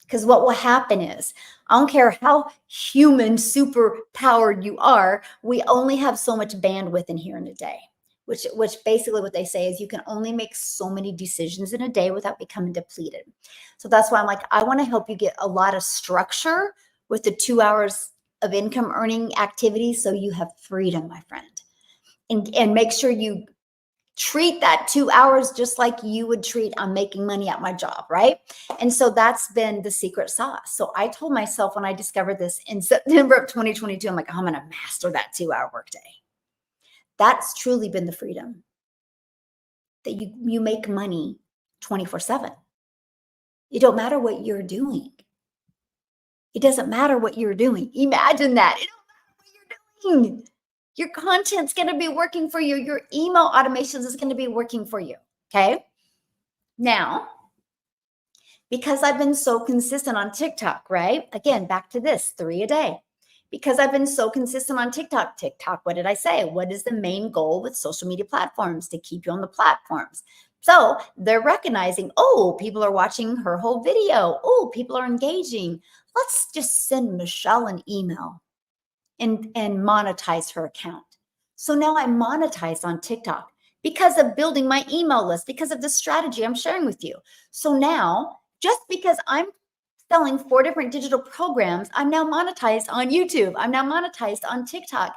Because what will happen is, I don't care how human super powered you are, we only have so much bandwidth in here in a day, which basically what they say is you can only make so many decisions in a day without becoming depleted. So that's why I'm like, I want to help you get a lot of structure with the 2 hours of income earning activities so you have freedom, my friend. And make sure you treat that 2 hours just like you would treat I'm making money at my job, right? And so that's been the secret sauce. So I told myself when I discovered this in September of 2022, I'm like, I'm going to master that 2-hour workday. That's truly been the freedom, that you make money 24/7. It don't matter what you're doing. It doesn't matter what you're doing. Imagine that. It don't matter what you're doing. Your content's going to be working for you. Your email automations is going to be working for you. Okay. Now, because I've been so consistent on TikTok, right? Again, back to this 3 a day. Because I've been so consistent on TikTok, what did I say? What is the main goal with social media platforms? To keep you on the platforms. So they're recognizing, oh, people are watching her whole video. Oh, people are engaging. Let's just send Michelle an email and monetize her account. So now I'm monetized on TikTok because of building my email list, because of the strategy I'm sharing with you. So now, just because I'm selling 4 different digital programs, I'm now monetized on YouTube. I'm now monetized on TikTok.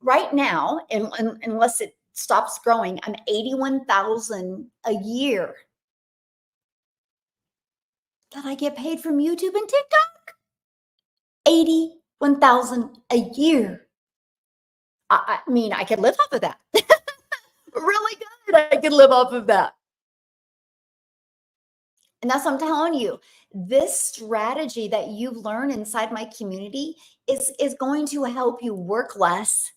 Right now, unless it stops growing, I'm 81,000 a year that I get paid from YouTube and TikTok. 81,000 a year. I mean, I could live off of that. Really good. I could live off of that. And that's what I'm telling you. This strategy that you learn inside my community is going to help you work less,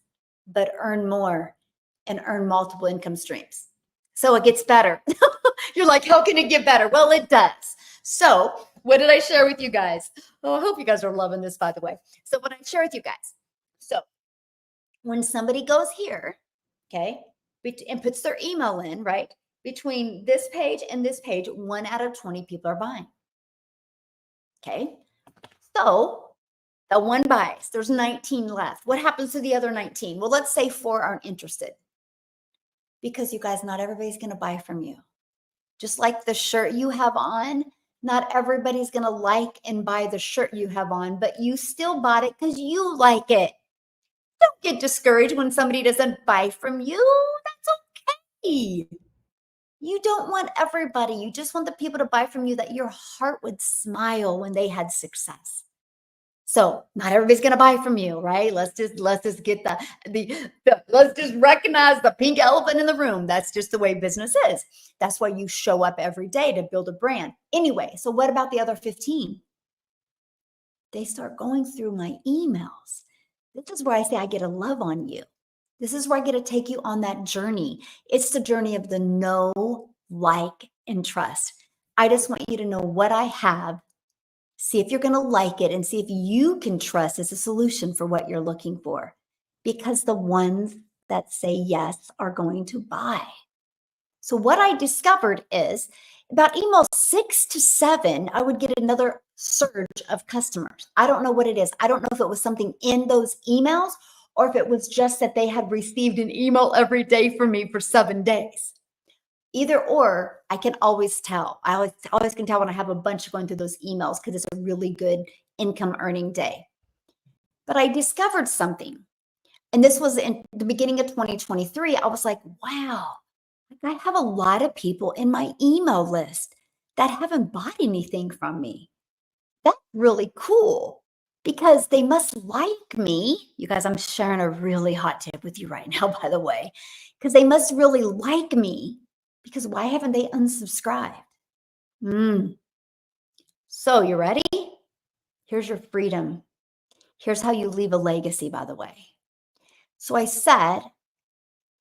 but earn more and earn multiple income streams. So it gets better. You're like, how can it get better? Well, it does. So what did I share with you guys? Oh, I hope you guys are loving this, by the way. So what I share with you guys. So when somebody goes here, okay, and puts their email in, right? Between this page and this page, 1 out of 20 people are buying. Okay. So the one buys, there's 19 left. What happens to the other 19? Well, let's say 4 aren't interested. Because you guys, not everybody's going to buy from you. Just like the shirt you have on, not everybody's going to like and buy the shirt you have on, but you still bought it because you like it. Don't get discouraged when somebody doesn't buy from you. That's okay. You don't want everybody. You just want the people to buy from you that your heart would smile when they had success. So not everybody's going to buy from you, right? Let's just get let's just recognize the pink elephant in the room. That's just the way business is. That's why you show up every day to build a brand. Anyway, so what about the other 15? They start going through my emails. This is where I say I get a love on you. This is where I get to take you on that journey. It's the journey of the know, like, and trust. I just want you to know what I have. See if you're going to like it and see if you can trust as a solution for what you're looking for. Because the ones that say yes are going to buy. So what I discovered is about email 6 to 7, I would get another surge of customers. I don't know what it is. I don't know if it was something in those emails or if it was just that they had received an email every day from me for 7 days. Either or, I can always tell. I always can tell when I have a bunch going through those emails because it's a really good income earning day. But I discovered something. And this was in the beginning of 2023. I was like, wow, I have a lot of people in my email list that haven't bought anything from me. That's really cool because they must like me. You guys, I'm sharing a really hot tip with you right now, by the way, because they must really like me. Because why haven't they unsubscribed? So you ready? Here's your freedom. Here's how you leave a legacy, by the way. So I said,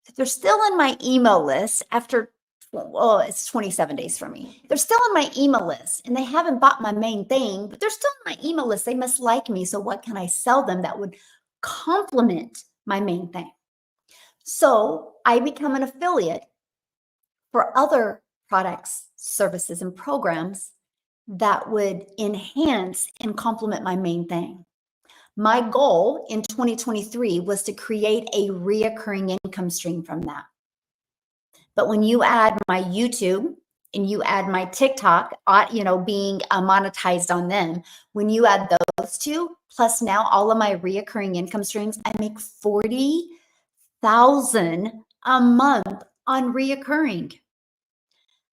if they're still in my email list after, well, it's 27 days for me. They're still in my email list and they haven't bought my main thing, but they're still in my email list. They must like me. So what can I sell them that would complement my main thing? So I become an affiliate for other products, services, and programs that would enhance and complement my main thing. My goal in 2023 was to create a reoccurring income stream from that. But when you add my YouTube and you add my TikTok, being monetized on them, when you add those two, plus now all of my reoccurring income streams, I make $40,000 a month on reoccurring.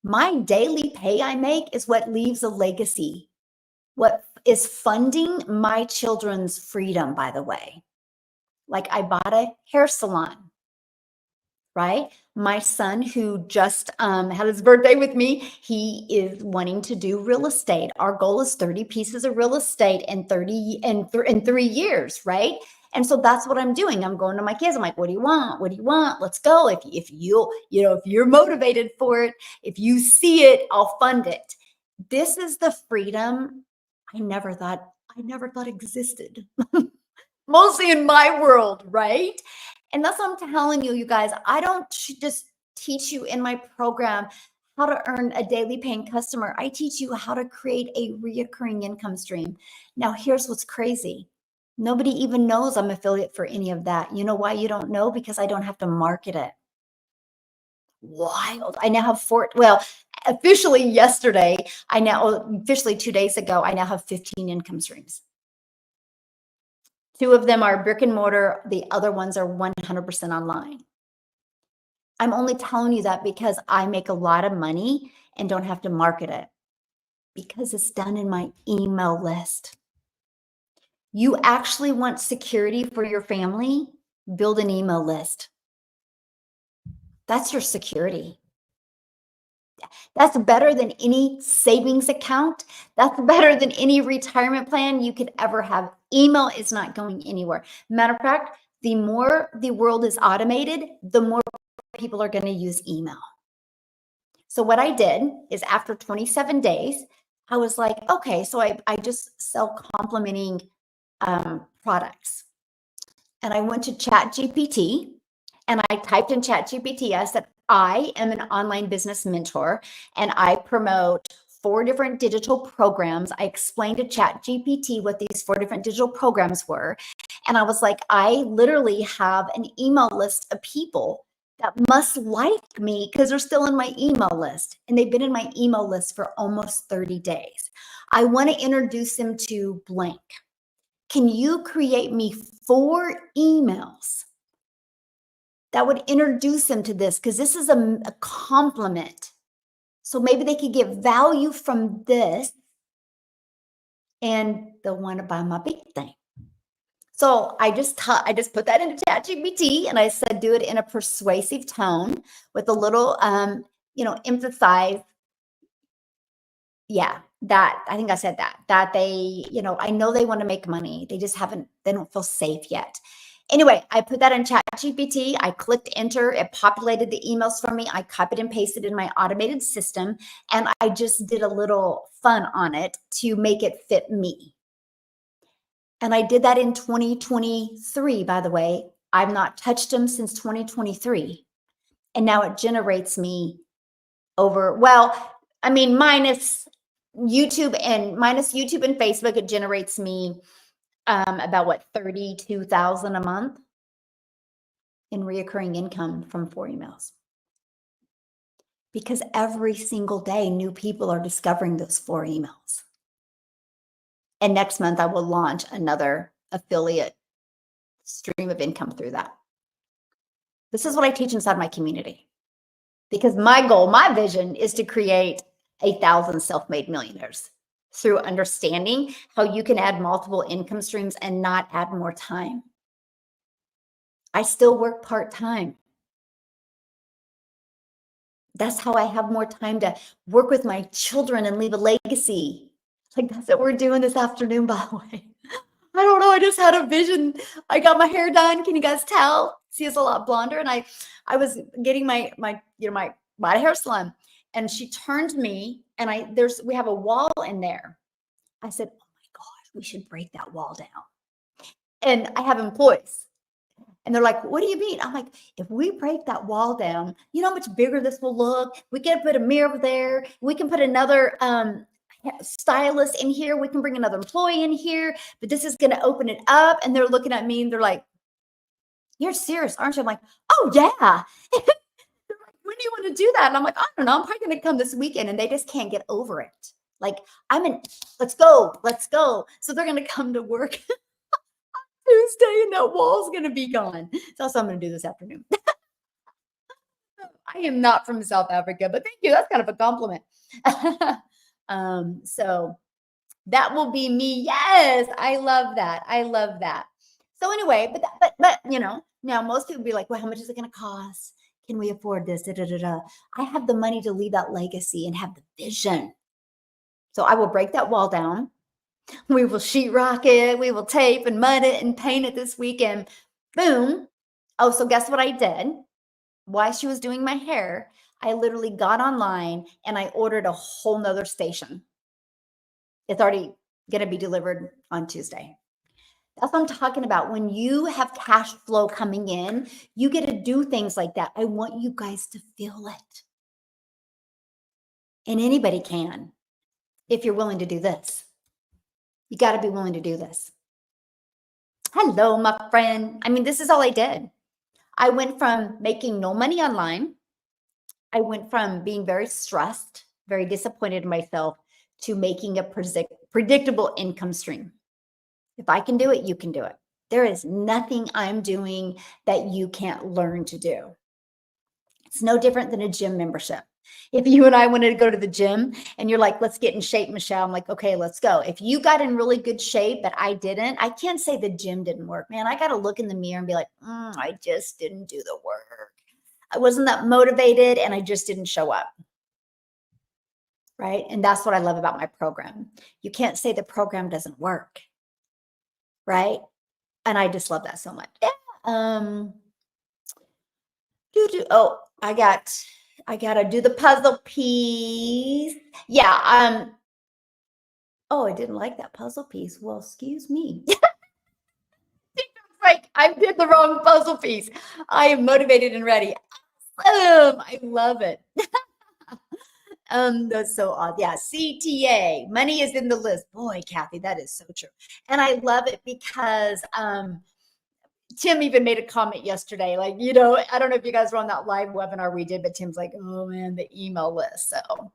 My daily pay I make is what leaves a legacy, what is funding my children's freedom, by the way. Like I bought a hair salon, right? My son who just had his birthday with me, he is wanting to do real estate. Our goal is 30 pieces of real estate in 3 years, right? And so that's what I'm doing. I'm going to my kids. I'm like, what do you want? What do you want? Let's go. If you're motivated for it, if you see it, I'll fund it. This is the freedom I never thought existed. Mostly in my world, right? And that's what I'm telling you, you guys. I don't just teach you in my program how to earn a daily paying customer. I teach you how to create a reoccurring income stream. Now, here's what's crazy. Nobody even knows I'm affiliate for any of that. You know why you don't know? Because I don't have to market it. Wild. I now have officially yesterday, officially 2 days ago, I now have 15 income streams. 2 of them are brick and mortar. The other ones are 100% online. I'm only telling you that because I make a lot of money and don't have to market it because it's done in my email list. You actually want security for your family? Build an email list. That's your security. That's better than any savings account. That's better than any retirement plan you could ever have. Email is not going anywhere. Matter of fact, the more the world is automated, the more people are going to use email. So what I did is after 27 days, I was like, okay, so I just sell complementing products. And I went to ChatGPT and I typed in ChatGPT. I said, I am an online business mentor and I promote 4 different digital programs. I explained to ChatGPT what these 4 different digital programs were. And I was like, I literally have an email list of people that must like me because they're still in my email list, and they've been in my email list for almost 30 days. I want to introduce them to blank. Can you create me 4 emails that would introduce them to this? Because this is a compliment. So maybe they could get value from this and they'll want to buy my big thing. So I just put that into ChatGPT and I said, do it in a persuasive tone with a little, emphasize. Yeah, that I think I said that they, I know they want to make money. They just they don't feel safe yet. Anyway, I put that in ChatGPT. I clicked enter. It populated the emails for me. I copied and pasted in my automated system. And I just did a little fun on it to make it fit me. And I did that in 2023, by the way. I've not touched them since 2023. And now it generates me minus YouTube and Facebook, it generates me about 32,000 a month in reoccurring income from 4 emails. Because every single day, new people are discovering those 4 emails. And next month, I will launch another affiliate stream of income through that. This is what I teach inside my community. Because my goal, my vision is to create 1,000 self-made millionaires through understanding how you can add multiple income streams and not add more time. I still work part-time. That's how I have more time to work with my children and leave a legacy. Like that's what we're doing this afternoon, by the way. I don't know. I just had a vision. I got my hair done. Can you guys tell? See, it's a lot blonder. And I was getting my hair salon, and she turned to me, and we have a wall in there. I said, "Oh my gosh, we should break that wall down." And I have employees. And they're like, "What do you mean?" I'm like, "If we break that wall down, you know how much bigger this will look? We can put a mirror over there. We can put another stylist in here. We can bring another employee in here, but this is going to open it up." And they're looking at me and they're like, "You're serious, aren't you?" I'm like, "Oh yeah." "When do you want to do that?" And I'm like, "I don't know. I'm probably going to come this weekend." And they just can't get over it. Like, let's go. So they're going to come to work Tuesday and that wall's going to be gone. So I'm going to do this afternoon. I am not from South Africa, but thank you. That's kind of a compliment. So that will be me. Yes, I love that. So anyway, but now most people be like, "Well, how much is it going to cost? Can we afford this?" Da, da, da, da. I have the money to leave that legacy and have the vision. So I will break that wall down. We will sheetrock it. We will tape and mud it and paint it this weekend. Boom. Oh, so guess what I did? While she was doing my hair, I literally got online and I ordered a whole nother station. It's already going to be delivered on Tuesday. That's what I'm talking about. When you have cash flow coming in, you get to do things like that. I want you guys to feel it. And anybody can, if you're willing to do this. You got to be willing to do this. Hello, my friend. This is all I did. I went from making no money online. I went from being very stressed, very disappointed in myself, to making a predictable income stream. If I can do it, you can do it. There is nothing I'm doing that you can't learn to do. It's no different than a gym membership. If you and I wanted to go to the gym and you're like, "Let's get in shape, Michelle," I'm like, "Okay, let's go." If you got in really good shape, but I didn't, I can't say the gym didn't work, man. I got to look in the mirror and be like, I just didn't do the work. I wasn't that motivated and I just didn't show up. Right? And that's what I love about my program. You can't say the program doesn't work. Right? And I just love that so much. Yeah. Oh, I gotta do the puzzle piece. Yeah. Oh, I didn't like that puzzle piece. Well, excuse me. Like I did the wrong puzzle piece. I am motivated and ready. Awesome. I love it. That's so odd. Yeah, CTA, money is in the list. Boy, Kathy, that is so true. And I love it because Tim even made a comment yesterday, like, you know, I don't know if you guys were on that live webinar we did, but Tim's like, oh man, the email list. So,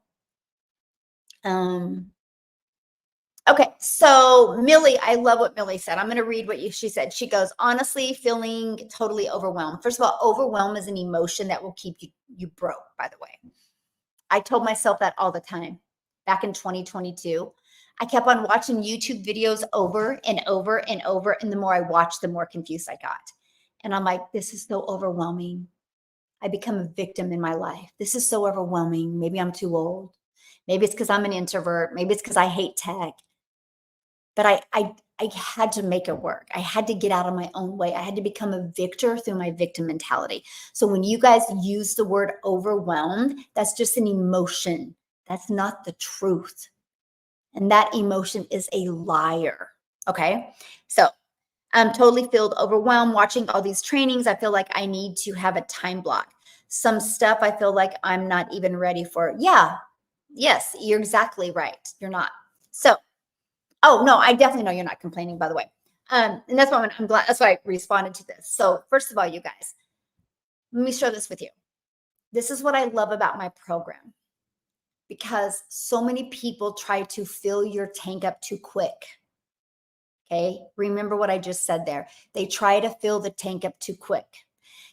okay. So Millie, I love what Millie said. I'm going to read what she said. She goes, honestly, feeling totally overwhelmed. First of all, overwhelm is an emotion that will keep you broke, by the way. I told myself that all the time back in 2022. I kept on watching YouTube videos over and over and over. And the more I watched, the more confused I got. And I'm like, this is so overwhelming. I become a victim in my life. This is so overwhelming. Maybe I'm too old. Maybe it's because I'm an introvert. Maybe it's because I hate tech. But I had to make it work. I had to get out of my own way. I had to become a victor through my victim mentality. So when you guys use the word overwhelmed, that's just an emotion. That's not the truth. And that emotion is a liar. Okay. So I'm totally feel overwhelmed watching all these trainings. I feel like I need to have a time block. Some stuff I feel like I'm not even ready for. Yeah. Yes, you're exactly right. You're not. So, oh no, I definitely know you're not complaining, by the way. And that's why I'm glad. That's why I responded to this. So first of all, you guys, let me share this with you. This is what I love about my program, because so many people try to fill your tank up too quick. Okay. Remember what I just said there. They try to fill the tank up too quick.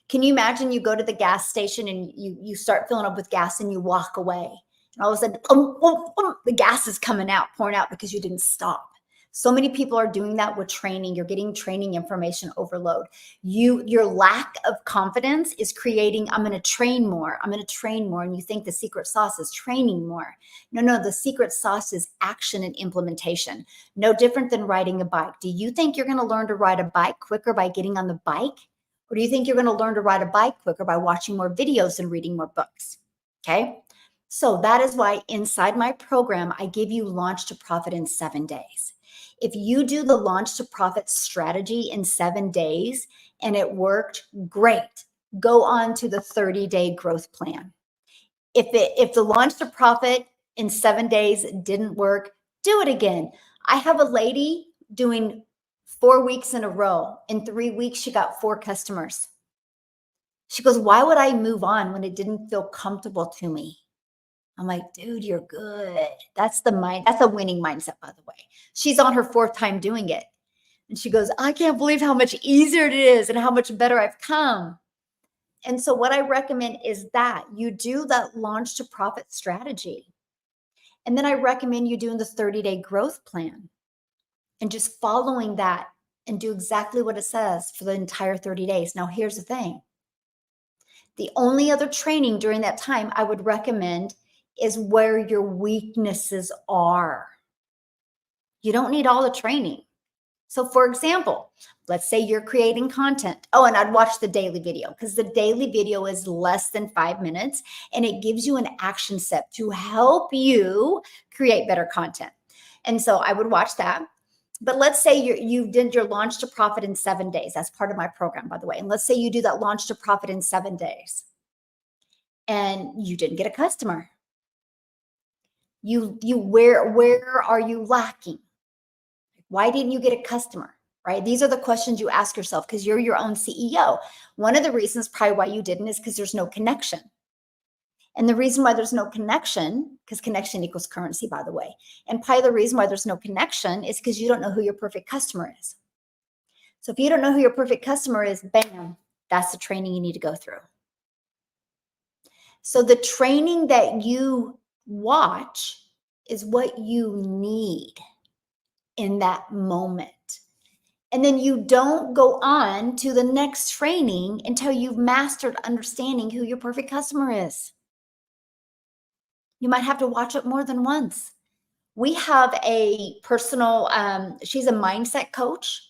Can you imagine you go to the gas station and you start filling up with gas and you walk away? And all of a sudden, the gas is coming out, pouring out because you didn't stop. So many people are doing that with training. You're getting training information overload. Your lack of confidence is creating, I'm going to train more. I'm going to train more. And you think the secret sauce is training more. No, the secret sauce is action and implementation. No different than riding a bike. Do you think you're going to learn to ride a bike quicker by getting on the bike? Or do you think you're going to learn to ride a bike quicker by watching more videos and reading more books? Okay. So that is why inside my program, I give you Launch to Profit in 7 days. If you do the Launch to Profit strategy in 7 days and it worked, great. Go on to the 30-day growth plan. If the Launch to Profit in 7 days didn't work, do it again. I have a lady doing 4 weeks in a row. In 3 weeks, she got 4 customers. She goes, why would I move on when it didn't feel comfortable to me? I'm like, dude, you're good. That's a winning mindset, by the way. She's on her 4th time doing it. And she goes, I can't believe how much easier it is and how much better I've come. And so what I recommend is that you do that Launch to Profit strategy. And then I recommend you doing the 30-day growth plan and just following that and do exactly what it says for the entire 30 days. Now, here's the thing. The only other training during that time I would recommend is where your weaknesses are. You don't need all the training. So for example, let's say you're creating content. Oh, and I'd watch the daily video because the daily video is less than 5 minutes and it gives you an action step to help you create better content. And so I would watch that. But let's say you did your Launch to Profit in 7 days. That's part of my program, by the way. And let's say you do that Launch to Profit in 7 days and you didn't get a customer. Where are you lacking? Why didn't you get a customer? Right? These are the questions you ask yourself because you're your own CEO. One of the reasons probably why you didn't is because there's no connection. And the reason why there's no connection, because connection equals currency, by the way. And probably the reason why there's no connection is because you don't know who your perfect customer is. So if you don't know who your perfect customer is, bam, that's the training you need to go through. So the training that you watch is what you need in that moment. And then you don't go on to the next training until you've mastered understanding who your perfect customer is. You might have to watch it more than once. We have a personal, she's a mindset coach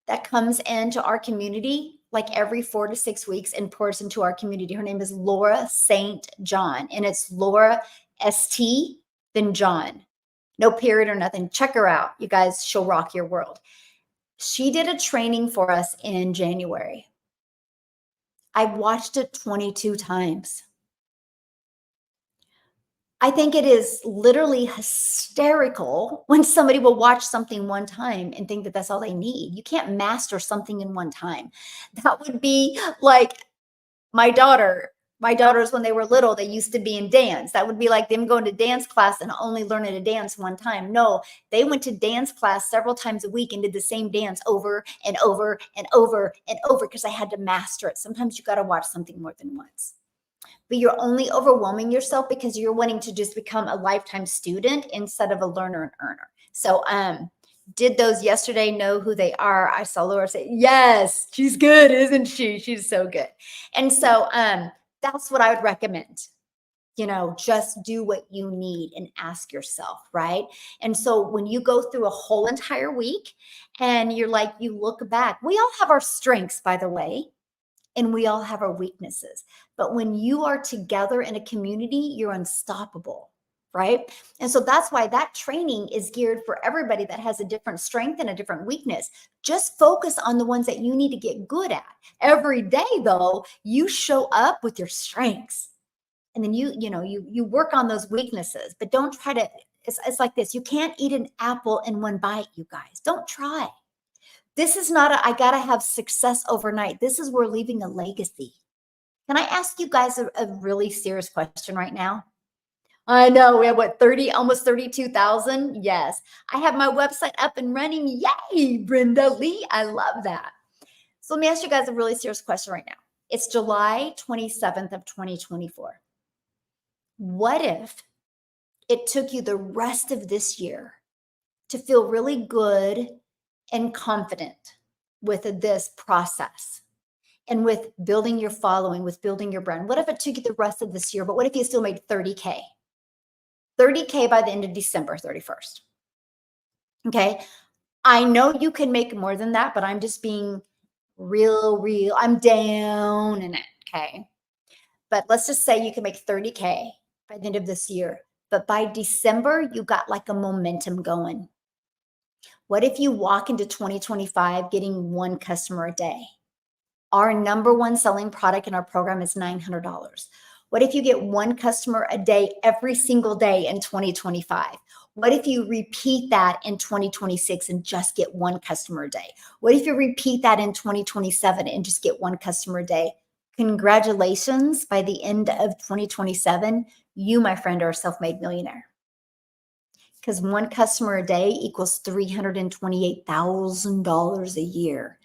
that comes into our community like every 4 to 6 weeks and pours into our community. Her name is Laura St. John, and it's Laura ST, then John. No period or nothing. Check her out. You guys, she'll rock your world. She did a training for us in January. I watched it 22 times. I think it is literally hysterical when somebody will watch something one time and think that that's all they need. You can't master something in one time. That would be like my daughter. My daughters, when they were little, they used to be in dance. That would be like them going to dance class and only learning to dance one time. No, they went to dance class several times a week and did the same dance over and over and over and over because I had to master it. Sometimes you got to watch something more than once, but you're only overwhelming yourself because you're wanting to just become a lifetime student instead of a learner and earner. So, did those yesterday know who they are? I saw Laura say, yes, she's good, isn't she? She's so good. And so, that's what I would recommend. Just do what you need and ask yourself, right? And so when you go through a whole entire week and you look back, we all have our strengths, by the way, and we all have our weaknesses. But when you are together in a community, you're unstoppable, right? And so that's why that training is geared for everybody that has a different strength and a different weakness. Just focus on the ones that you need to get good at. Every day, though, you show up with your strengths. And then you work on those weaknesses, but don't try to, it's like this. You can't eat an apple in one bite, you guys. Don't try. This is not I got to have success overnight. This is we're leaving a legacy. Can I ask you guys a really serious question right now? I know we have almost 32,000. Yes. I have my website up and running. Yay, Brenda Lee. I love that. So let me ask you guys a really serious question right now. It's July 27th of 2024. What if it took you the rest of this year to feel really good and confident with this process and with building your following, with building your brand? What if it took you the rest of this year, but what if you still made 30K? 30K by the end of December 31st. Okay. I know you can make more than that, but I'm just being real. I'm down in it. Okay. But let's just say you can make 30K by the end of this year. But by December, you got like a momentum going. What if you walk into 2025 getting one customer a day? Our number one selling product in our program is $900. What if you get one customer a day every single day in 2025? What if you repeat that in 2026 and just get one customer a day? What if you repeat that in 2027 and just get one customer a day? Congratulations, by the end of 2027, you, my friend, are a self-made millionaire. Because one customer a day equals $328,000 a year.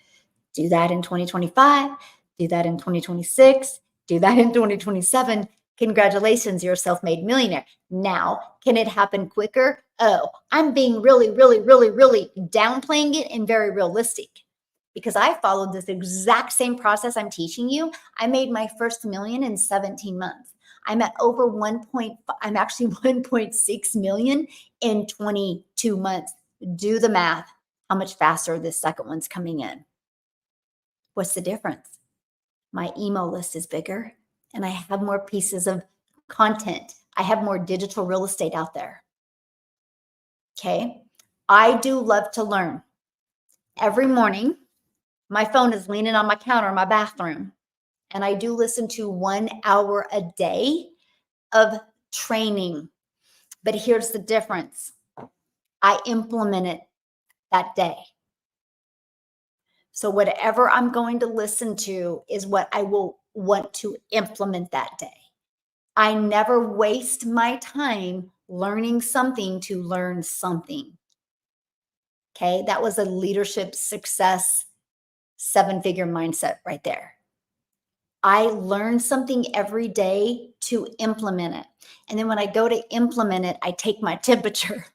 Do that in 2025, do that in 2026, do that in 2027. Congratulations, you're a self-made millionaire. Now, can it happen quicker? Oh, I'm being really downplaying it and very realistic, because I followed this exact same process I'm teaching you. I made my first million in 17 months. I'm at over I'm actually 1.6 million in 22 months. Do the math. How much faster this second one's coming in? What's the difference? My email list is bigger and I have more pieces of content. I have more digital real estate out there. Okay. I do love to learn. Every morning, my phone is leaning on my counter in my bathroom, and I do listen to 1 hour a day of training. But here's the difference. I implement it that day. So whatever I'm going to listen to is what I will want to implement that day. I never waste my time learning something to learn something. Okay, that was a leadership success 7-figure mindset right there. I learn something every day to implement it. And then when I go to implement it, I take my temperature.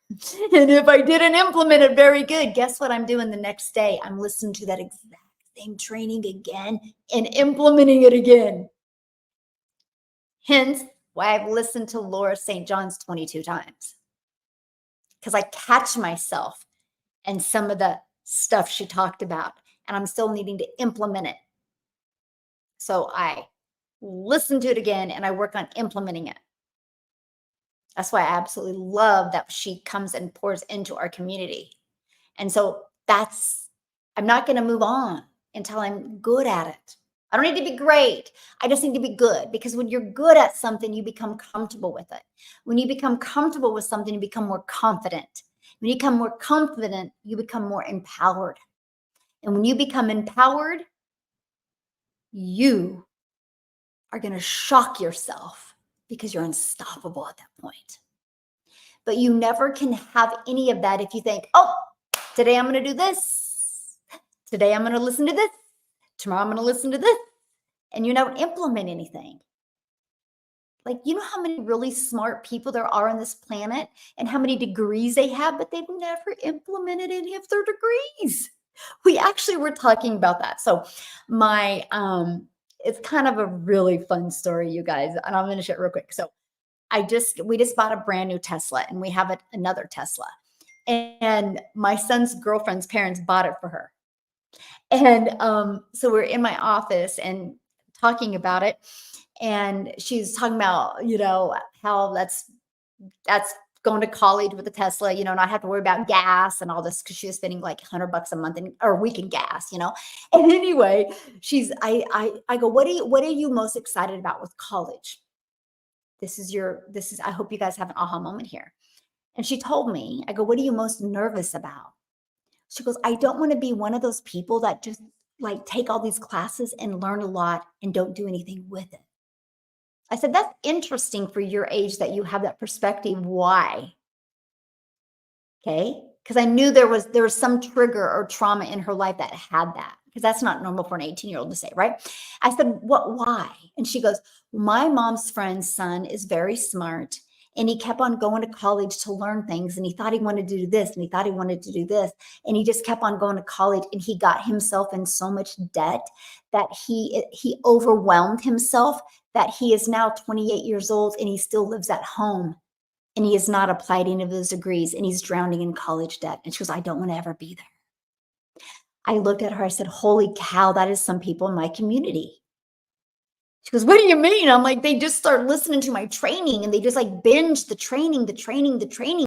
And if I didn't implement it very good, guess what I'm doing the next day? I'm listening to that exact same training again and implementing it again. Hence why I've listened to Laura St. John's 22 times. Because I catch myself and some of the stuff she talked about, and I'm still needing to implement it. So I listen to it again and I work on implementing it. That's why I absolutely love that she comes and pours into our community. And so I'm not going to move on until I'm good at it. I don't need to be great. I just need to be good, because when you're good at something, you become comfortable with it. When you become comfortable with something, you become more confident. When you become more confident, you become more empowered. And when you become empowered, you are going to shock yourself because you're unstoppable at that point. But you never can have any of that if you think, oh, today I'm going to do this. Today I'm going to listen to this. Tomorrow I'm going to listen to this. And you don't implement anything. Like, you know how many really smart people there are on this planet and how many degrees they have, but they've never implemented any of their degrees. We actually were talking about that. So my, it's kind of a really fun story, you guys, and I'm going to share it real quick. So we just bought a brand new Tesla, and we have another Tesla, and my son's girlfriend's parents bought it for her. And so we're in my office and talking about it, and she's talking about, how that's going to college with a Tesla, not have to worry about gas and all this, because she was spending like $100 a month or a week in gas, And anyway, I go, what are you most excited about with college? I hope you guys have an aha moment here. And she told me, I go, what are you most nervous about? She goes, I don't want to be one of those people that just like take all these classes and learn a lot and don't do anything with it. I said, that's interesting for your age that you have that perspective. Why? Okay. Because I knew there was some trigger or trauma in her life that had that, because that's not normal for an 18-year-old to say, right? I said, why? And she goes, my mom's friend's son is very smart, and he kept on going to college to learn things, and he thought he wanted to do this, and he thought he wanted to do this, and he just kept on going to college, and he got himself in so much debt that he overwhelmed himself, that he is now 28 years old and he still lives at home. And he has not applied any of those degrees, and he's drowning in college debt. And she goes, I don't want to ever be there. I looked at her, I said, holy cow, that is some people in my community. She goes, what do you mean? I'm like, they just start listening to my training, and they just like binge the training,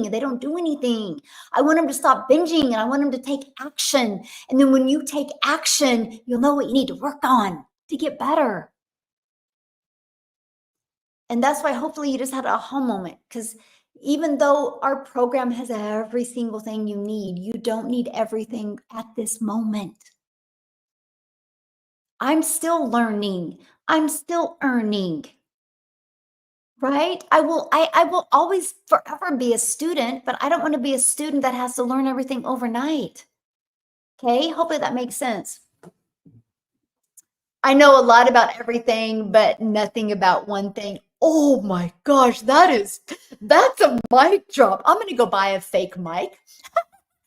and they don't do anything. I want them to stop binging, and I want them to take action. And then when you take action, you'll know what you need to work on to get better. And that's why hopefully you just had a aha moment, because even though our program has every single thing you need, you don't need everything at this moment. I'm still learning. I'm still earning. Right? I will always forever be a student, but I don't want to be a student that has to learn everything overnight. Okay? Hopefully that makes sense. I know a lot about everything, but nothing about one thing. Oh my gosh, that's a mic drop. I'm gonna go buy a fake mic.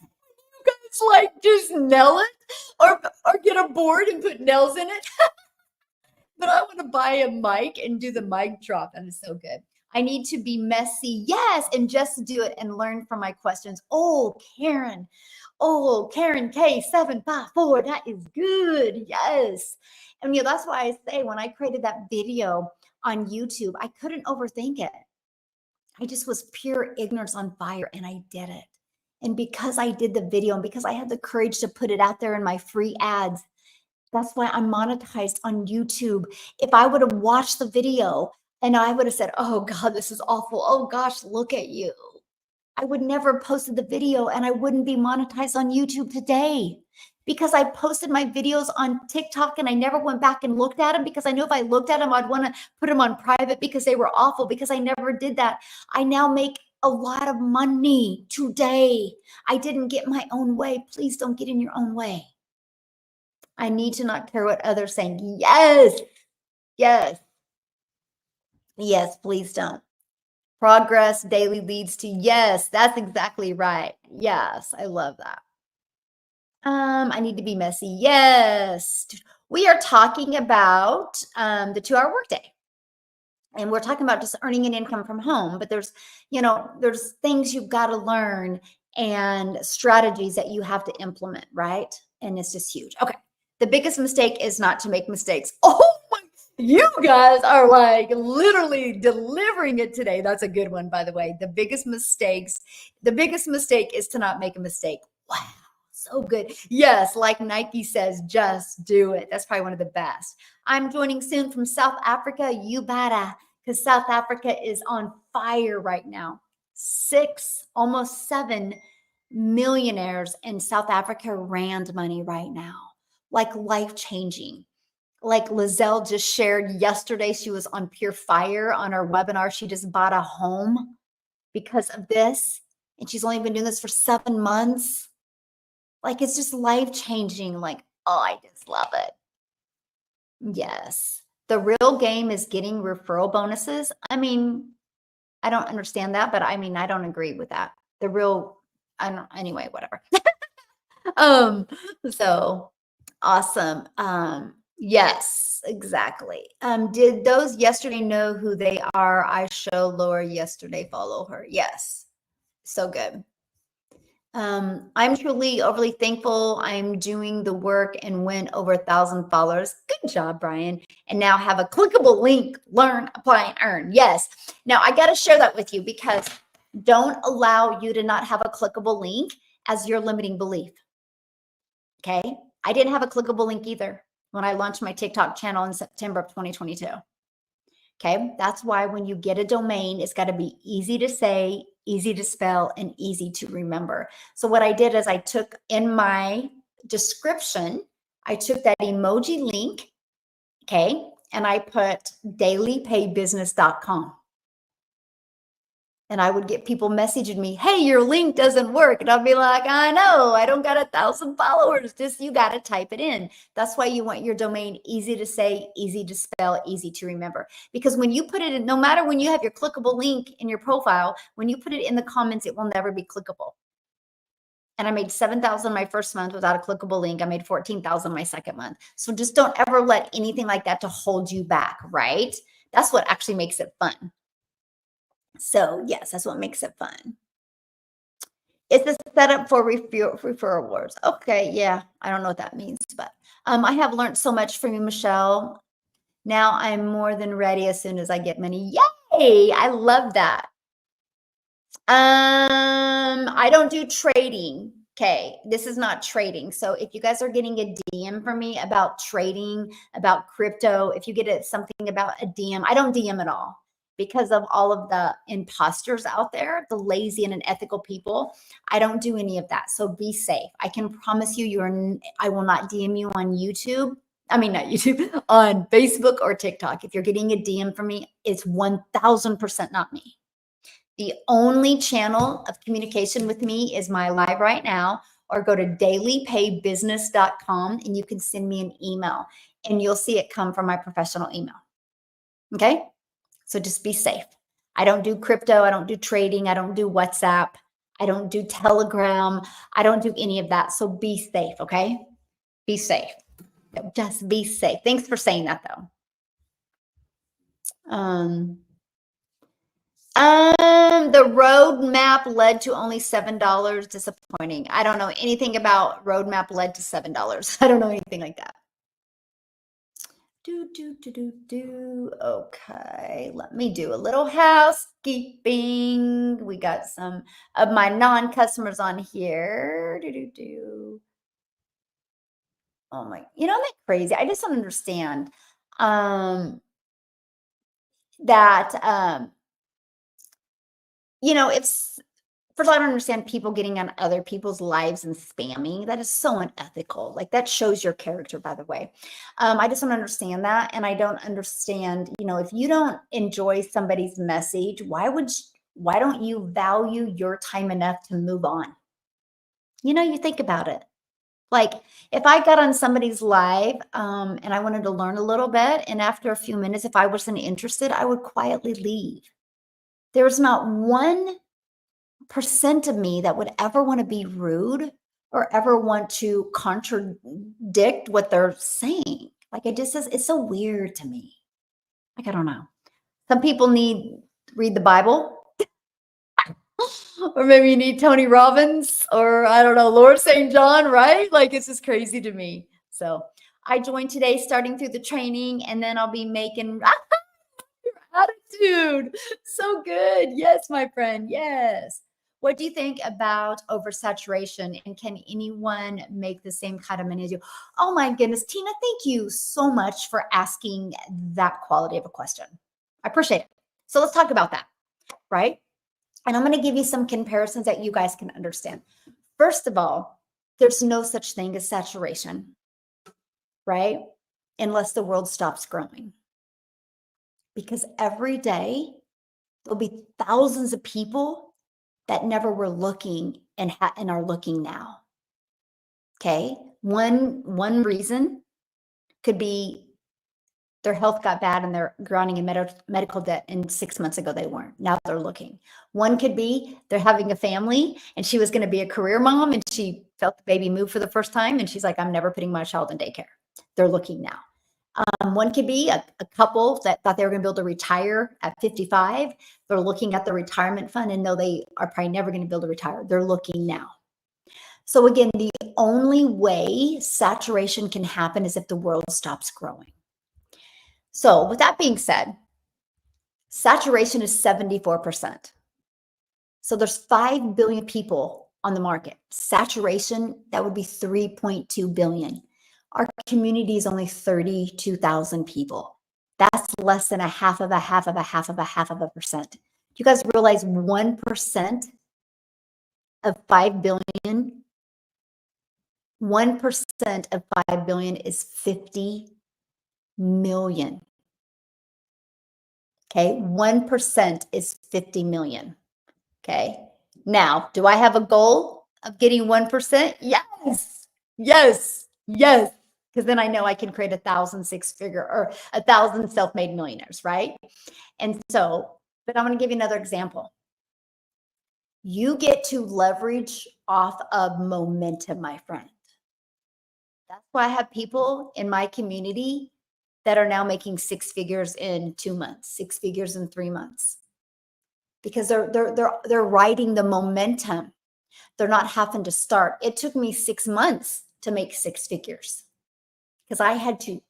You guys like just nail it, or get a board and put nails in it. But I want to buy a mic and do the mic drop. That is so good. I need to be messy. Yes, and just do it and learn from my questions. Oh, Karen. Oh, Karen K754. That is good. Yes. And that's why I say when I created that video on YouTube, I couldn't overthink it. I just was pure ignorance on fire, and I did it. And because I did the video, and because I had the courage to put it out there in my free ads, that's why I'm monetized on YouTube. If I would have watched the video and I would have said, oh God, this is awful. Oh gosh, look at you. I would never have posted the video, and I wouldn't be monetized on YouTube today, because I posted my videos on TikTok and I never went back and looked at them, because I knew if I looked at them, I'd want to put them on private because they were awful, because I never did that. I now make a lot of money today. I didn't get my own way. Please don't get in your own way. I need to not care what others saying. Yes, yes, yes, please don't. Progress daily leads to, yes, that's exactly right. Yes, I love that. I need to be messy. Yes. We are talking about the 2-hour workday. And we're talking about just earning an income from home, but there's things you've got to learn and strategies that you have to implement, right? And it's just huge. Okay. The biggest mistake is not to make mistakes. Oh my, you guys are like literally delivering it today. That's a good one, by the way. The biggest mistake is to not make a mistake. Wow. So good. Yes, like Nike says, just do it. That's probably one of the best. I'm joining soon from South Africa. You better, because South Africa is on fire right now. 6, almost 7 millionaires in South Africa rand money right now, like life changing. Like Lizelle just shared yesterday, she was on Pure Fire on our webinar. She just bought a home because of this, and she's only been doing this for 7 months. Like, it's just life changing. Like, oh, I just love it. Yes. The real game is getting referral bonuses. I mean, I don't understand that, but I mean, I don't agree with that. The real, I don't, anyway, whatever. So awesome. Yes, exactly. Did those yesterday know who they are? I showed Laura yesterday, follow her. Yes. So good. I'm truly overly thankful. I'm doing the work and went over 1,000 followers. Good job, Brian. And now have a clickable link, learn, apply, and earn. Yes. Now I got to share that with you because don't allow you to not have a clickable link as your limiting belief. Okay. I didn't have a clickable link either when I launched my TikTok channel in September of 2022. Okay. That's why when you get a domain, it's got to be easy to say, easy to spell, and easy to remember. So what I did is I took in my description, I took that emoji link, okay, and I put dailypaybusiness.com. And I would get people messaging me, hey, your link doesn't work. And I'll be like, I know, I don't got 1,000 followers. Just, you got to type it in. That's why you want your domain easy to say, easy to spell, easy to remember. Because when you put it in, no matter when you have your clickable link in your profile, when you put it in the comments, it will never be clickable. And I made 7,000 my first month without a clickable link. I made 14,000 my second month. So just don't ever let anything like that to hold you back, right? That's what actually makes it fun. So yes, that's what makes it fun. It's a setup for referral awards. Okay, yeah, I don't know what that means, but I have learned so much from you, Michelle. Now I'm more than ready as soon as I get money. Yay! I love that. I don't do trading. Okay, this is not trading. So if you guys are getting a DM from me about trading, about crypto, if you get something about a DM, I don't DM at all because of all of the imposters out there, the lazy and unethical people. I don't do any of that. So be safe. I can promise you, I will not DM you on YouTube. I mean, not YouTube, on Facebook or TikTok. If you're getting a DM from me, it's 1,000% not me. The only channel of communication with me is my live right now, or go to dailypaybusiness.com and you can send me an email and you'll see it come from my professional email. Okay. So just be safe. I don't do crypto. I don't do trading. I don't do WhatsApp. I don't do Telegram. I don't do any of that. So be safe. Okay. Be safe. Just be safe. Thanks for saying that though. The roadmap led to only $7. Disappointing. I don't know anything about roadmap led to $7. I don't know anything like that. Okay, let me do a little housekeeping. We got some of my non-customers on here. Oh my, isn't that crazy? I just don't understand that it's first of all, I don't understand people getting on other people's lives and spamming. That is so unethical. Like, that shows your character, by the way. I just don't understand that. And I don't understand, if you don't enjoy somebody's message, why don't you value your time enough to move on? You think about it. Like, if I got on somebody's live and I wanted to learn a little bit, and after a few minutes, if I wasn't interested, I would quietly leave. There's not 1% of me that would ever want to be rude or ever want to contradict what they're saying. Like, it's so weird to me. Like, I don't know. Some people read the Bible, or maybe you need Tony Robbins, or I don't know, Lord St. John, right? Like, it's just crazy to me. So I joined today, starting through the training, and then I'll be making your attitude. So good. Yes, my friend. Yes. What do you think about oversaturation? And can anyone make the same kind of money as you? Oh my goodness, Tina, thank you so much for asking that quality of a question. I appreciate it. So let's talk about that, right? And I'm going to give you some comparisons that you guys can understand. First of all, there's no such thing as saturation, right? Unless the world stops growing. Because every day there'll be thousands of people that never were looking and are looking now. Okay. One reason could be their health got bad and they're drowning in medical debt, and 6 months ago they weren't. Now they're looking. One could be they're having a family and she was going to be a career mom and she felt the baby move for the first time and she's like, I'm never putting my child in daycare. They're looking now. One could be a couple that thought they were going to be able to retire at 55. They're looking at the retirement fund and know they are probably never going to be able to retire. They're looking now. So again, the only way saturation can happen is if the world stops growing. So with that being said, saturation is 74%. So there's 5 billion people on the market. Saturation, that would be 3.2 billion. Our community is only 32,000 people. That's less than a half of a percent. Do you guys realize 1% of 5 billion? 1% of 5 billion is 50 million. Okay, 1% is 50 million. Okay, now, do I have a goal of getting 1%? Yes, yes, yes. Because then I know I can create 1,000 six-figure or 1,000 self-made millionaires, right? And so, but I'm going to give you another example. You get to leverage off of momentum, my friend. That's why I have people in my community that are now making 6 figures in 2 months, 6 figures in 3 months, because they're riding the momentum. They're not having to start. It took me 6 months to make 6 figures because I had to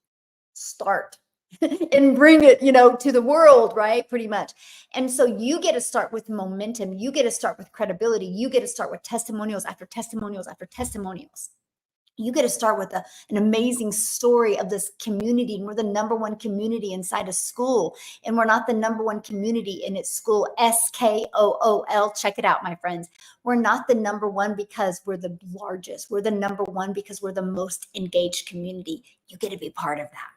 start and bring it, to the world, right? Pretty much. And so you get to start with momentum. You get to start with credibility. You get to start with testimonials after testimonials after testimonials. You get to start with an amazing story of this community. And we're the number one community inside a school. And we're not the number one community in its school, SKOOL. Check it out, my friends. We're not the number one because we're the largest. We're the number one because we're the most engaged community. You get to be part of that.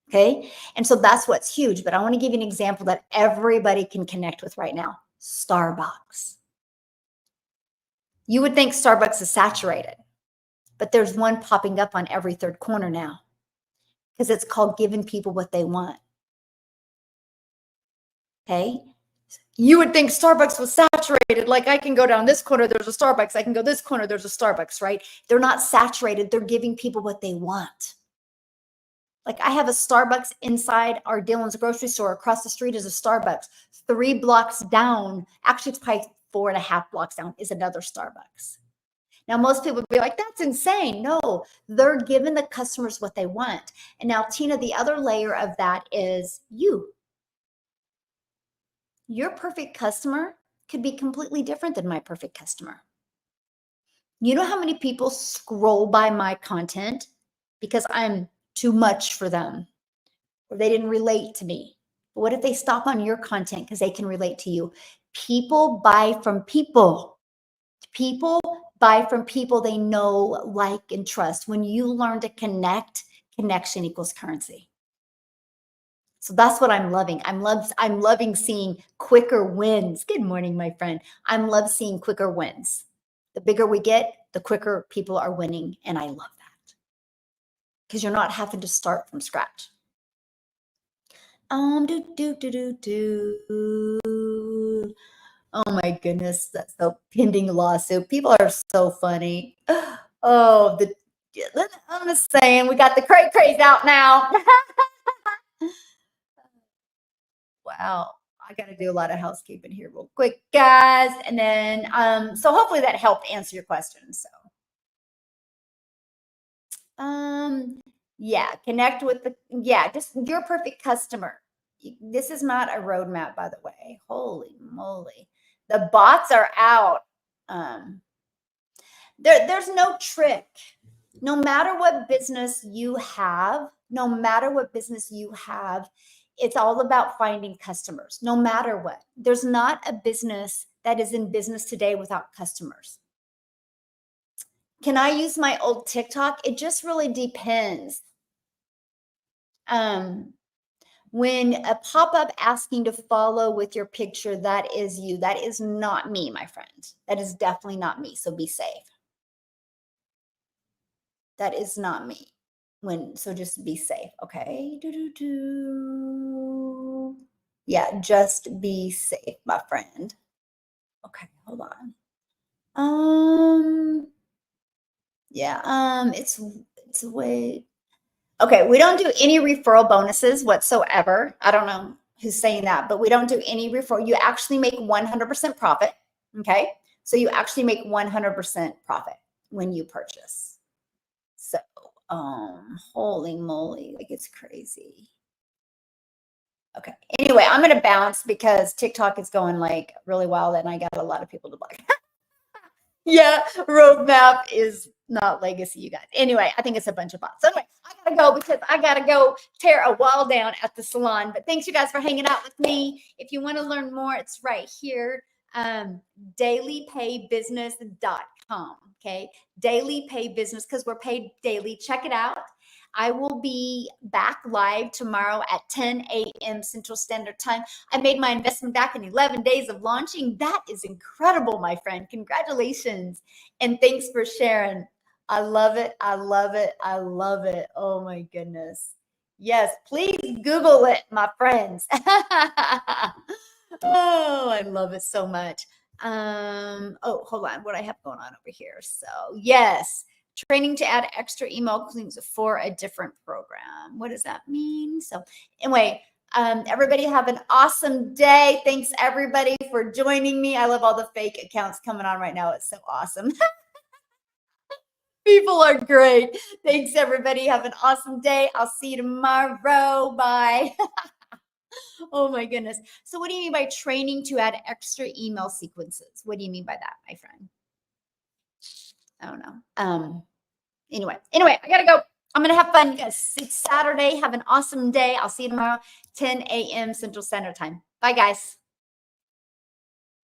Okay. And so that's what's huge. But I want to give you an example that everybody can connect with right now. Starbucks. You would think Starbucks is saturated, but there's one popping up on every third corner now because it's called giving people what they want. Okay. You would think Starbucks was saturated. Like I can go down this corner, there's a Starbucks. I can go this corner, there's a Starbucks, right? They're not saturated. They're giving people what they want. Like I have a Starbucks inside our Dillon's grocery store. Across the street is a Starbucks. 3 blocks down, actually it's probably 4.5 blocks down, is another Starbucks. Now, most people would be like, that's insane. No, they're giving the customers what they want. And now, Tina, the other layer of that is you. Your perfect customer could be completely different than my perfect customer. You know how many people scroll by my content because I'm too much for them or they didn't relate to me? But what if they stop on your content because they can relate to you? People buy from people. People buy from people they know, like, and trust. When you learn to connect, connection equals currency. So that's what I'm loving. I'm loving seeing quicker wins. Good morning, my friend. I'm love seeing quicker wins. The bigger we get, the quicker people are winning. And I love that. Because you're not having to start from scratch. Oh my goodness, that's the pending lawsuit. People are so funny. Oh, I'm just saying, we got the craze out now. Wow, I got to do a lot of housekeeping here real quick, guys. And then, so hopefully that helped answer your question. So, yeah, connect with just your perfect customer. This is not a roadmap, by the way. Holy moly. The bots are out. There's no trick. No matter what business you have, it's all about finding customers, no matter what. There's not a business that is in business today without customers. Can I use my old TikTok? It just really depends. When a pop-up asking to follow with your picture, that is you. That is not me, my friend. That is definitely not me. So be safe. That is not me. So just be safe. Okay. Yeah, just be safe, my friend. Okay, hold on. Yeah, it's way. Okay, we don't do any referral bonuses whatsoever. I don't know who's saying that, but we don't do any referral. You actually make 100% profit. Okay, so you actually make 100% profit when you purchase. So, holy moly, like it's crazy. Okay. Anyway, I'm gonna bounce because TikTok is going like really wild, and I got a lot of people to block. Yeah, roadmap is not legacy, you guys. Anyway, I think it's a bunch of bots. So anyway, I gotta go because I gotta go tear a wall down at the salon. But thanks you guys for hanging out with me. If you want to learn more, it's right here. Dailypaybusiness.com. Okay, Daily Pay Business, because we're paid daily. Check it out. I will be back live tomorrow at 10 a.m. Central Standard Time. I made my investment back in 11 days of launching. That is incredible, my friend. Congratulations. And thanks for sharing. I love it. I love it. I love it. Oh my goodness. Yes, please Google it, my friends. Oh, I love it so much. Oh, hold on. What I have going on over here. So yes, training to add extra email clues for a different program. What does that mean? So anyway, everybody have an awesome day. Thanks everybody for joining me. I love all the fake accounts coming on right now. It's so awesome. People are great. Thanks everybody. Have an awesome day. I'll see you tomorrow. Bye. Oh my goodness. So what do you mean by training to add extra email sequences? What do you mean by that, my friend? I don't know. Anyway, I gotta go. I'm gonna have fun, guys. It's Saturday. Have an awesome day. I'll see you tomorrow, 10 a.m. Central Standard Time. Bye, guys.